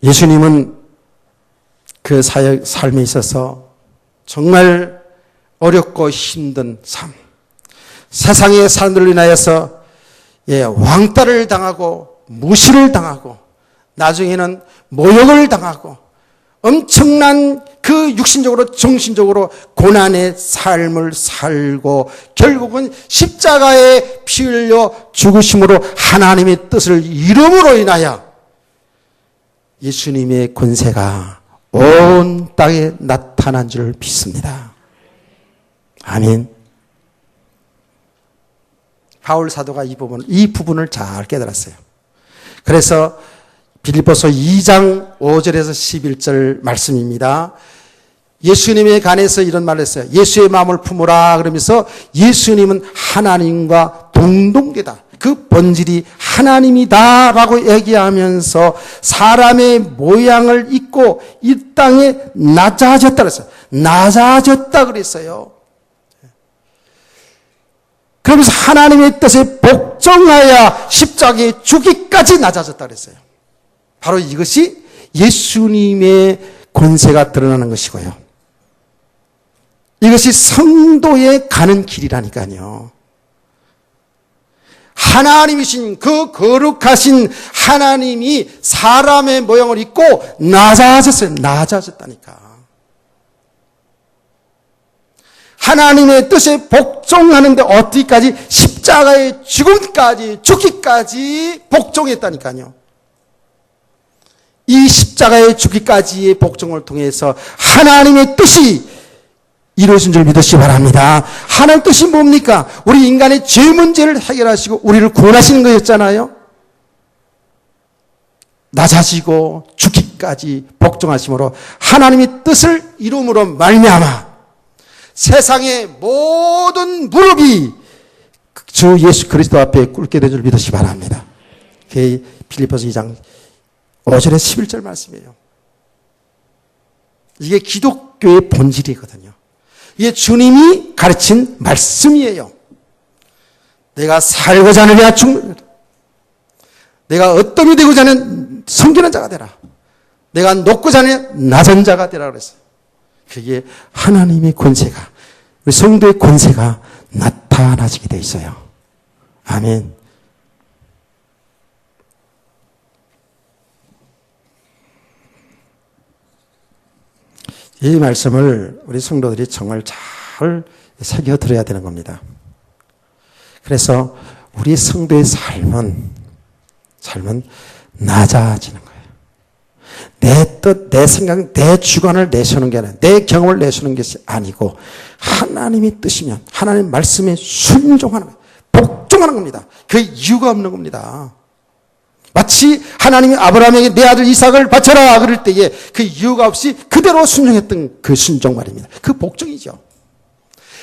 예수님은 그 사역, 삶에 있어서 정말 어렵고 힘든 삶, 세상의 사람들로 인하여서 왕따를 당하고 무시를 당하고 나중에는 모욕을 당하고 엄청난 그 육신적으로 정신적으로 고난의 삶을 살고 결국은 십자가에 피 흘려 죽으심으로 하나님의 뜻을 이룸으로 인하여 예수님의 권세가 온 땅에 나타난 줄 믿습니다. 아멘. 바울 사도가 이 부분을 잘 깨달았어요. 그래서 빌립보서 2장 5절에서 11절 말씀입니다. 예수님에 관해서 이런 말을 했어요. 예수의 마음을 품으라 그러면서 예수님은 하나님과 동등되다. 그 본질이 하나님이다라고 얘기하면서 사람의 모양을 입고 이 땅에 낮아졌다 그랬어요. 낮아졌다 그랬어요. 그러면서 하나님의 뜻에 복종하여 십자가에 죽기까지 낮아졌다 그랬어요. 바로 이것이 예수님의 권세가 드러나는 것이고요. 이것이 성도에 가는 길이라니까요. 하나님이신 그 거룩하신 하나님이 사람의 모양을 입고 낮아졌어요. 낮아졌다니까. 하나님의 뜻에 복종하는데 어디까지? 십자가의 죽음까지, 죽기까지 복종했다니까요. 이 십자가의 죽기까지의 복종을 통해서 하나님의 뜻이 이루어진 줄 믿으시기 바랍니다. 하나님 뜻이 뭡니까? 우리 인간의 죄 문제를 해결하시고 우리를 구원하시는 거였잖아요. 낮아지고 죽기까지 복종하심으로 하나님의 뜻을 이룸으로 말미암아 세상의 모든 무릎이 주 예수 그리스도 앞에 꿇게 된 줄 믿으시기 바랍니다. 그게 빌립보서 2장 5절에서 11절 말씀이에요. 이게 기독교의 본질이거든요. 이게 주님이 가르친 말씀이에요. 내가 살고자 하느냐 내가 어떤 이 되고자 하는 섬기는 자가 되라. 내가 높고자 하느냐 낮은 자가 되라 그랬어요. 그게 하나님의 권세가 우리 성도의 권세가 나타나지게 돼 있어요. 아멘. 이 말씀을 우리 성도들이 정말 잘 새겨 들어야 되는 겁니다. 그래서 우리 성도의 삶은 낮아지는 거예요. 내 뜻, 내 생각, 내 주관을 내세우는 게 아니라 내 경험을 내세우는 것이 아니고 하나님의 뜻이면 하나님의 말씀에 순종하는 거예요. 복종하는 겁니다. 그 이유가 없는 겁니다. 마치 하나님이 아브라함에게 내 아들 이삭을 바쳐라 그럴 때에 그 이유가 없이 그대로 순종했던 그 순종 말입니다. 그 복종이죠.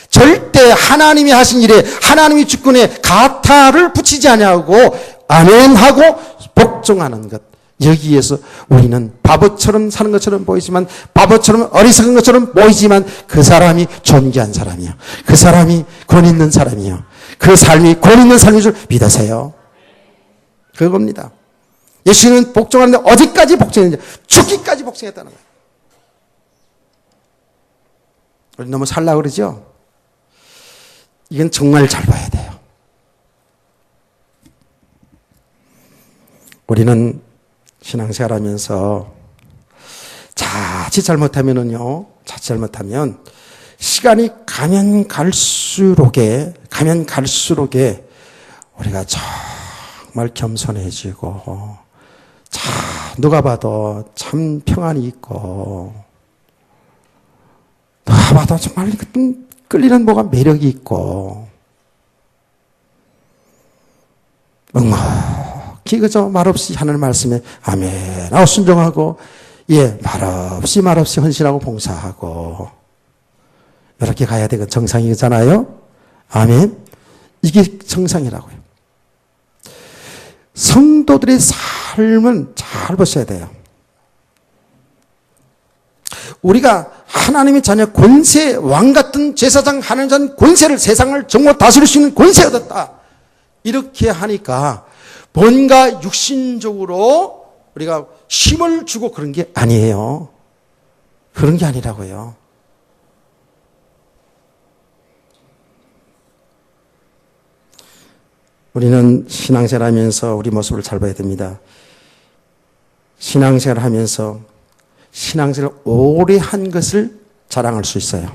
절대 하나님이 하신 일에 하나님의 주권에 가타를 붙이지 아니하고 아멘하고 복종하는 것. 여기에서 우리는 바보처럼 사는 것처럼 보이지만 바보처럼 어리석은 것처럼 보이지만 그 사람이 존귀한 사람이요. 그 사람이 권 있는 사람이요. 그 삶이 권 있는 삶인 줄 믿으세요. 그겁니다. 예수님은 복종하는데 어디까지 복종했는지 죽기까지 복종했다는 거예요. 우리 너무 살라 그러죠? 이건 정말 잘 봐야 돼요. 우리는 신앙생활 하면서 자칫 잘못하면 시간이 가면 갈수록에 우리가 정말 겸손해지고 누가 봐도 참 평안이 있고 누가 봐도 정말 끌리는 뭐가 매력이 있고 묵묵히 그저 말없이 하는 말씀에 아멘 하고 순종하고 말없이 헌신하고 봉사하고 이렇게 가야 되고 정상이잖아요. 아멘. 이게 정상이라고요. 성도들의 삶은 잘 보셔야 돼요. 우리가 하나님의 자녀 권세, 왕 같은 제사장 하는 전 권세를 세상을 정말 다스릴 수 있는 권세 얻었다. 이렇게 하니까 뭔가 육신적으로 우리가 힘을 주고 그런 게 아니에요. 그런 게 아니라고요. 우리는 신앙생활 하면서 우리 모습을 잘 봐야 됩니다. 신앙생활 하면서 신앙생활 오래 한 것을 자랑할 수 있어요.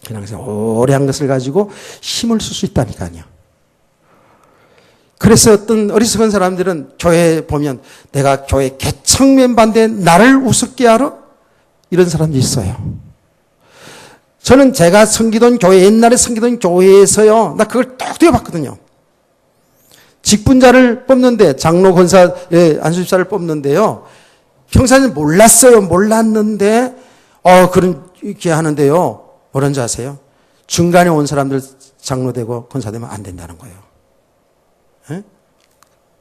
신앙생활 오래 한 것을 가지고 힘을 쓸 수 있다니까요. 그래서 어떤 어리석은 사람들은 교회에 보면 내가 교회 개척 멤버인데 나를 우습게 하러? 이런 사람도 있어요. 저는 제가 섬기던 교회, 옛날에 섬기던 교회에서요, 나 그걸 딱 뛰어봤거든요. 직분자를 뽑는데, 장로, 권사, 안수집사를 뽑는데요, 평소에는 몰랐어요. 몰랐는데, 그렇게 하는데요, 뭐라는지 아세요? 중간에 온 사람들 장로되고 권사되면 안 된다는 거예요. 에?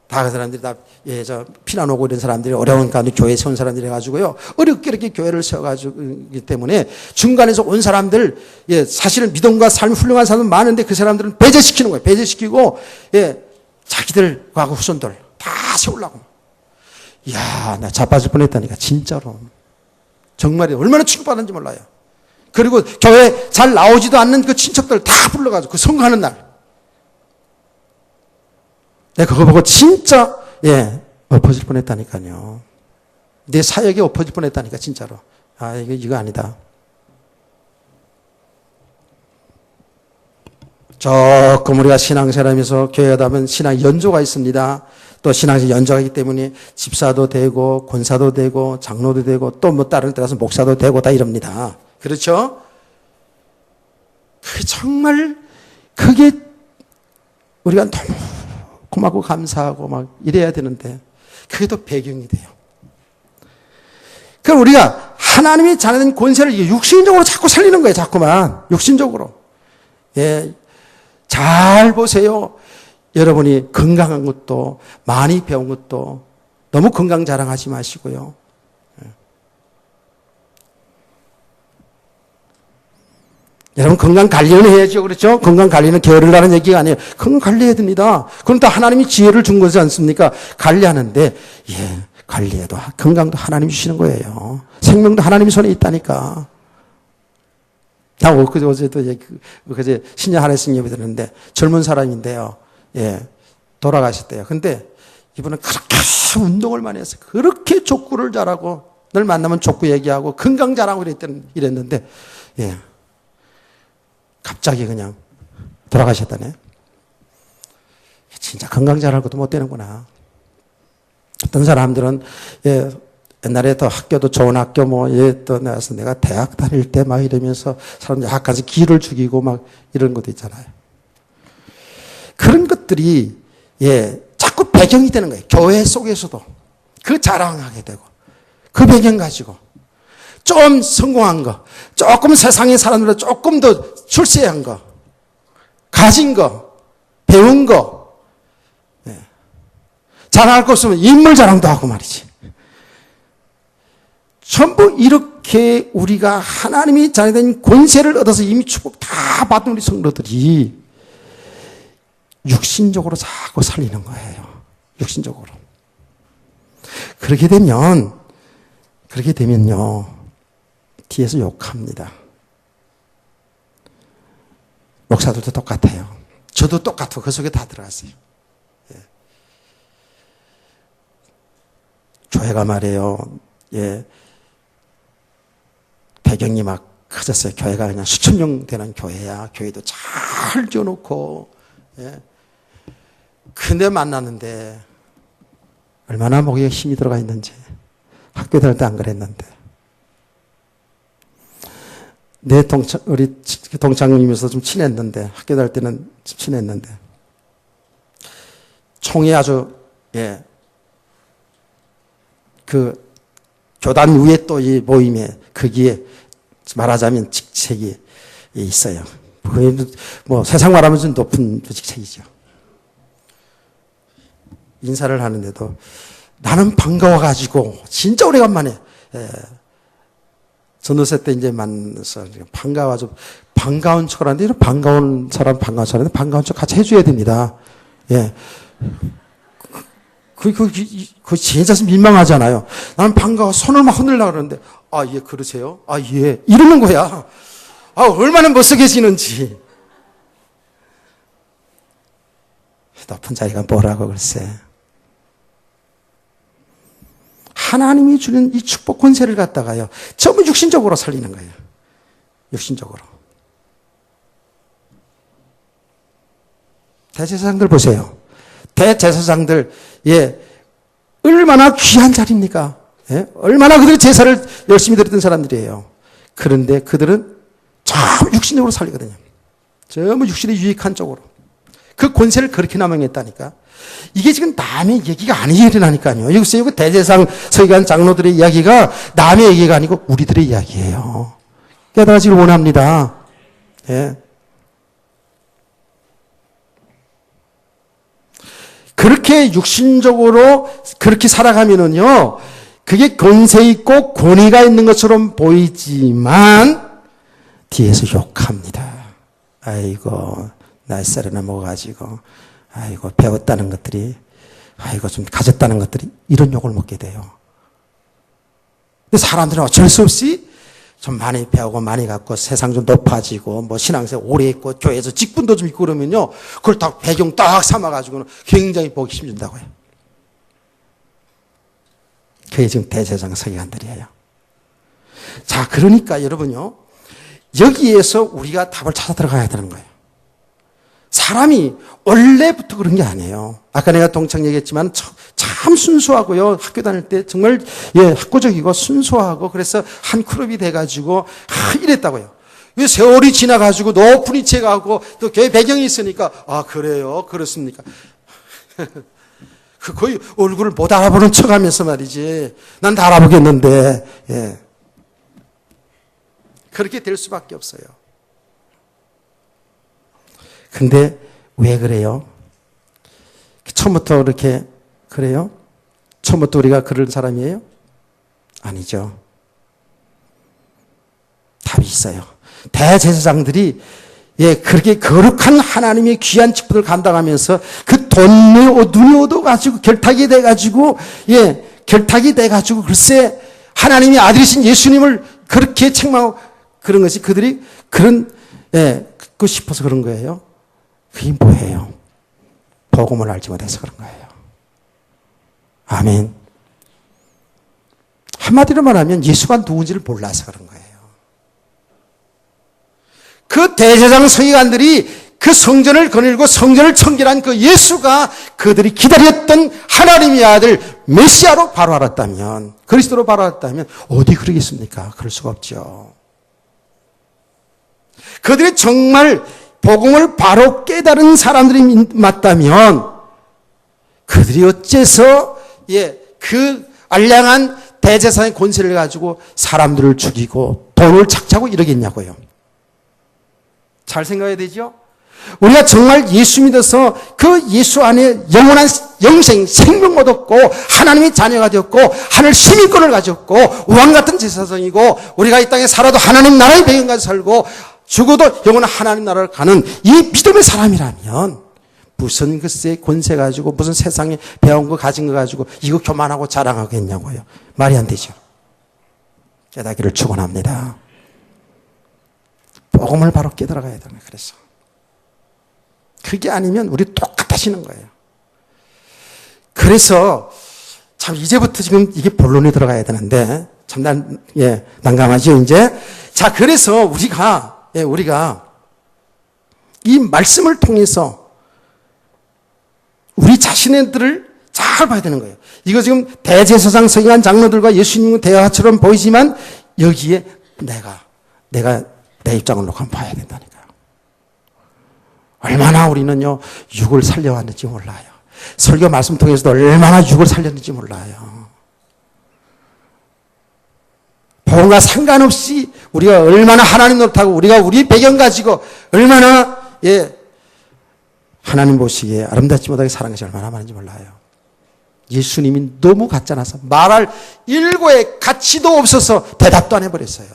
다 그 사람들이 다, 피난 오고 이런 사람들이 어려운 가운데 교회에 세운 사람들이 해가지고요. 어렵게 이렇게 교회를 세워가지고, 때문에 중간에서 온 사람들, 사실은 믿음과 삶이 훌륭한 사람은 많은데 그 사람들은 배제시키는 거예요. 배제시키고, 자기들과 후손들 다 세우려고. 이야, 나 자빠질 뻔했다니까, 진짜로. 정말 얼마나 충격받았는지 몰라요. 그리고 교회 잘 나오지도 않는 그 친척들 다 불러가지고 그 선거하는 날. 내가 그거 보고 진짜, 엎어질 뻔했다니까요. 내 사역에 엎어질 뻔했다니까, 진짜로. 이거 아니다. 조금 우리가 신앙생활하면서 교회 가다 보면 신앙 연조가 있습니다. 또 신앙생활 연조가 있기 때문에 집사도 되고, 권사도 되고, 장로도 되고, 또 뭐 다른 데 가서 목사도 되고 다 이럽니다. 그렇죠? 정말, 그게 우리가 너무 고맙고 감사하고 막 이래야 되는데, 그게 또 배경이 돼요. 그럼 우리가 하나님이 자녀된 권세를 육신적으로 자꾸 살리는 거예요, 자꾸만. 육신적으로. 잘 보세요. 여러분이 건강한 것도, 많이 배운 것도, 너무 건강 자랑하지 마시고요. 여러분 건강 관리는 해야죠. 그렇죠? 건강 관리는 게으르라는 얘기가 아니에요. 건강 관리해야 됩니다. 그럼 다 하나님이 지혜를 준 거지 않습니까? 관리하는데, 관리해도 건강도 하나님이 주시는 거예요. 생명도 하나님 손에 있다니까. 어제도 그제 신년 하례식 예배 드렸는데 젊은 사람인데요. 돌아가셨대요. 근데 이분은 그렇게 운동을 많이 했어요. 그렇게 족구를 잘하고 늘 만나면 족구 얘기하고 건강 잘하고 이랬는데 갑자기 그냥 돌아가셨다네. 진짜 건강 잘할 것도 못 되는구나. 어떤 사람들은 옛날에 또 학교도 좋은 학교 또 나와서 내가 대학 다닐 때 막 이러면서 사람들 약간씩 기를 죽이고 막 이런 것도 있잖아요. 그런 것들이 자꾸 배경이 되는 거예요. 교회 속에서도 그 자랑하게 되고 그 배경 가지고 좀 성공한 거, 조금 세상의 사람들보다 조금 더 출세한 거, 가진 거, 배운 거, 자랑할 거 없으면 인물 자랑도 하고 말이지. 전부 이렇게 우리가 하나님이 자녀된 권세를 얻어서 이미 축복 다 받은 우리 성도들이 육신적으로 자꾸 살리는 거예요. 육신적으로. 그렇게 되면요. 뒤에서 욕합니다. 목사들도 똑같아요. 저도 똑같고 그 속에 다 들어갔어요. 교회가 말이에요. 배경이 막 커졌어요. 교회가 그냥 수천 명 되는 교회야. 교회도 잘 지어놓고, 근데 만났는데 얼마나 목에 힘이 들어가 있는지. 학교 다닐 때 안 그랬는데. 우리 동창님에서 좀 친했는데, 학교 다닐 때는 좀 친했는데, 총이 아주, 그, 교단 위에 또 이 모임에, 거기에 말하자면 직책이 있어요. 세상 말하면 좀 높은 직책이죠. 인사를 하는데도 나는 반가워가지고, 진짜 오래간만에, 전도세 때 이제 만나서 반가워가지고 반가운 척을 하는데 이런 반가운 사람 반가운 척 같이 해줘야 됩니다. 그 진짜 민망하잖아요. 나는 반가워 손을 막 흔들려고 그러는데 그러세요? 이러는 거야. 얼마나 멋스게지는지. 높은 자리가 뭐라고 글쎄. 하나님이 주는 이 축복 권세를 갖다가요, 전부 육신적으로 살리는 거예요. 육신적으로. 대제사장들 보세요. 대제사장들, 예, 얼마나 귀한 자리입니까? 예? 얼마나 그들 제사를 열심히 드렸던 사람들이에요. 그런데 그들은 전부 육신적으로 살리거든요. 전부 육신에 유익한 쪽으로. 그 권세를 그렇게 남용했다니까. 이게 지금 남의 얘기가 아니게 일어나니까요. 여기서 여기 대제사장 서기관 장로들의 이야기가 남의 얘기가 아니고 우리들의 이야기예요. 깨달아지길 원합니다. 예. 그렇게 육신적으로 그렇게 살아가면은요, 그게 권세 있고 권위가 있는 것처럼 보이지만 뒤에서 욕합니다. 아이고, 날살이나 먹어가지고, 아이고, 배웠다는 것들이, 아이고, 좀 가졌다는 것들이 이런 욕을 먹게 돼요. 근데 사람들은 어쩔 수 없이 좀 많이 배우고 많이 갖고 세상 좀 높아지고 뭐 신앙생활 오래 있고 교회에서 직분도 좀 있고 그러면요, 그걸 딱 배경 딱 삼아가지고는 굉장히 보기 힘든다고요. 그게 지금 대제사장 서기관들이에요. 자, 그러니까 여러분요, 여기에서 우리가 답을 찾아 들어가야 되는 거예요. 사람이 원래부터 그런 게 아니에요. 아까 내가 동창 얘기했지만 참 순수하고요. 학교 다닐 때 정말, 예, 학구적이고 순수하고 그래서 한 그룹이 돼가지고 이랬다고요. 세월이 지나가지고 높은 위치에 가고 또 교회 배경이 있으니까, 아, 그래요? 그렇습니까? 거의 얼굴을 못 알아보는 척 하면서 말이지. 난 다 알아보겠는데, 예. 그렇게 될 수밖에 없어요. 근데 왜 그래요? 처음부터 그렇게 그래요? 처음부터 우리가 그런 사람이에요? 아니죠. 답이 있어요. 대제사장들이, 예, 그렇게 거룩한 하나님의 귀한 직분을 감당하면서 그 눈이 얻어가지고 결탁이 돼가지고, 예, 결탁이 돼가지고 글쎄 하나님의 아들이신 예수님을 그렇게 책망하고 그런 것이 그들이 그런, 예, 그거 싶어서 그런 거예요. 그게 뭐예요? 복음을 알지 못해서 그런 거예요. 아멘. 한마디로 말하면 예수가 누군지를 몰라서 그런 거예요. 그 대제사장 서기관들이 그 성전을 거닐고 성전을 청결한 그 예수가 그들이 기다렸던 하나님의 아들 메시아로 바로 알았다면, 그리스도로 바로 알았다면 어디 그러겠습니까? 그럴 수가 없죠. 그들이 정말 복음을 바로 깨달은 사람들이 맞다면 그들이 어째서, 예, 그 알량한 대제사장의 권세를 가지고 사람들을 죽이고 돈을 착취하고 이러겠냐고요. 잘 생각해야 되죠? 우리가 정말 예수 믿어서 그 예수 안에 영원한 영생, 생명 얻었고 하나님의 자녀가 되었고 하늘 시민권을 가졌고 왕 같은 제사장이고 우리가 이 땅에 살아도 하나님 나라의 배경까지 살고 죽어도 영원한 하나님 나라를 가는 이 믿음의 사람이라면 무슨 글쎄 권세 가지고 무슨 세상에 배운 거 가진 거 가지고 이거 교만하고 자랑하겠냐고요. 말이 안 되죠. 깨닫기를 축원합니다. 복음을 바로 깨달아가야 되는 거예요. 그래서 그게 아니면 우리 똑같아지는 거예요. 그래서 참 이제부터 지금 이게 본론이 들어가야 되는데 참 난감하죠 이제. 자, 그래서 우리가 이 말씀을 통해서 우리 자신들을 잘 봐야 되는 거예요. 이거 지금 대제사장 서기관 장로들과 예수님의 대화처럼 보이지만 여기에 내가 내 입장을 놓고 한번 봐야 된다니까요. 얼마나 우리는요 육을 살려왔는지 몰라요. 설교 말씀 통해서도 얼마나 육을 살렸는지 몰라요. 복음과 상관없이 우리가 얼마나 하나님 노릇하고 우리가 우리 배경 가지고 얼마나 하나님 보시기에 아름답지 못하게 사는 것이 얼마나 많은지 몰라요. 예수님이 너무 가짜나서 말할 일고의 가치도 없어서 대답도 안 해버렸어요.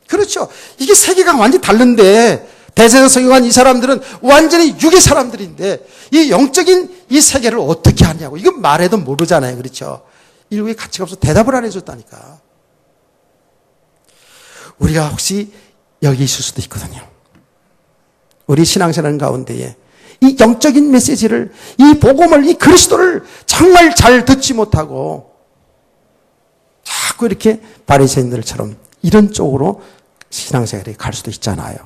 그렇죠. 이게 세계가 완전히 다른데 대제사장 서기관 이 사람들은 완전히 육의 사람들인데 이 영적인 이 세계를 어떻게 하냐고. 이건 말해도 모르잖아요. 그렇죠. 일고의 가치가 없어서 대답을 안 해줬다니까. 우리가 혹시 여기 있을 수도 있거든요. 우리 신앙생활 가운데에 이 영적인 메시지를, 이 복음을, 이 그리스도를 정말 잘 듣지 못하고 자꾸 이렇게 바리새인들처럼 이런 쪽으로 신앙생활이 갈 수도 있잖아요.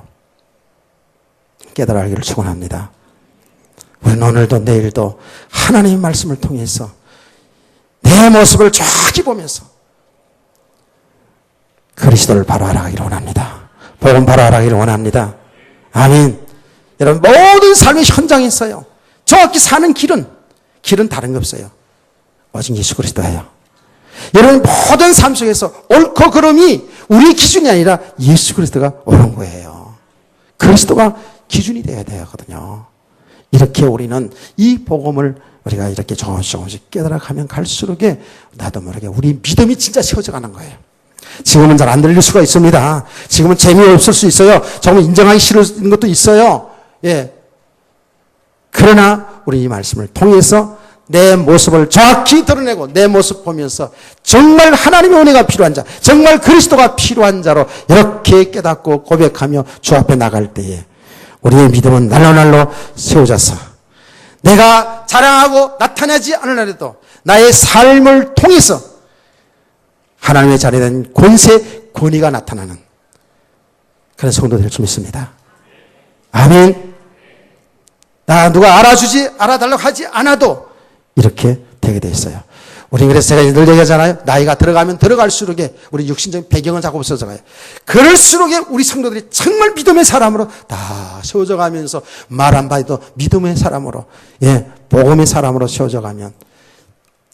깨달아기를 축원합니다. 우리는 오늘도 내일도 하나님의 말씀을 통해서 내 모습을 정확히 보면서 그리스도를 바로 알아가기를 원합니다. 복음 바로 알아가기를 원합니다. 아멘. 여러분 모든 삶의 현장에서요. 정확히 사는 길은 다른 게 없어요. 오직 예수 그리스도예요. 여러분 모든 삶 속에서 옳고 그름이 우리의 기준이 아니라 예수 그리스도가 옳은 거예요. 그리스도가 기준이 되어야 되거든요. 이렇게 우리는 이 복음을 우리가 이렇게 조금씩 깨달아가면 갈수록 나도 모르게 우리 믿음이 진짜 세워져가는 거예요. 지금은 잘 안 들릴 수가 있습니다. 지금은 재미없을 수 있어요. 정말 인정하기 싫은 것도 있어요. 예. 그러나 우리 이 말씀을 통해서 내 모습을 정확히 드러내고 내 모습 보면서 정말 하나님의 은혜가 필요한 자, 정말 그리스도가 필요한 자로 이렇게 깨닫고 고백하며 주 앞에 나갈 때에 우리의 믿음은 날로 세워져서 내가 자랑하고 나타나지 않으려도 나의 삶을 통해서 하나님의 자리된 권세, 권위가 나타나는 그런 성도 될 줄 믿습니다. 아멘. 나 누가 알아달라고 하지 않아도 이렇게 되게 돼 있어요. 우리는 그래서 제가 늘 얘기하잖아요. 나이가 들어가면 들어갈수록 우리 육신적인 배경을 자꾸 없어져 가요. 그럴수록 우리 성도들이 정말 믿음의 사람으로 다 세워져 가면서 말 안 봐도 믿음의 사람으로, 복음의 사람으로 세워져 가면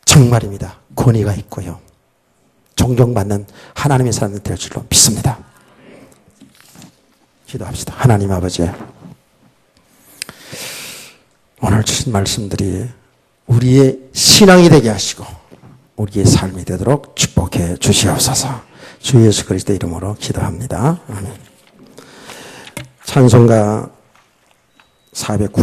정말입니다. 권위가 있고요. 존경받는 하나님의 사람들 될 줄로 믿습니다. 기도합시다. 하나님 아버지, 오늘 주신 말씀들이 우리의 신앙이 되게 하시고 우리의 삶이 되도록 축복해 주시옵소서. 주 예수 그리스도의 이름으로 기도합니다. 아멘. 찬송가 490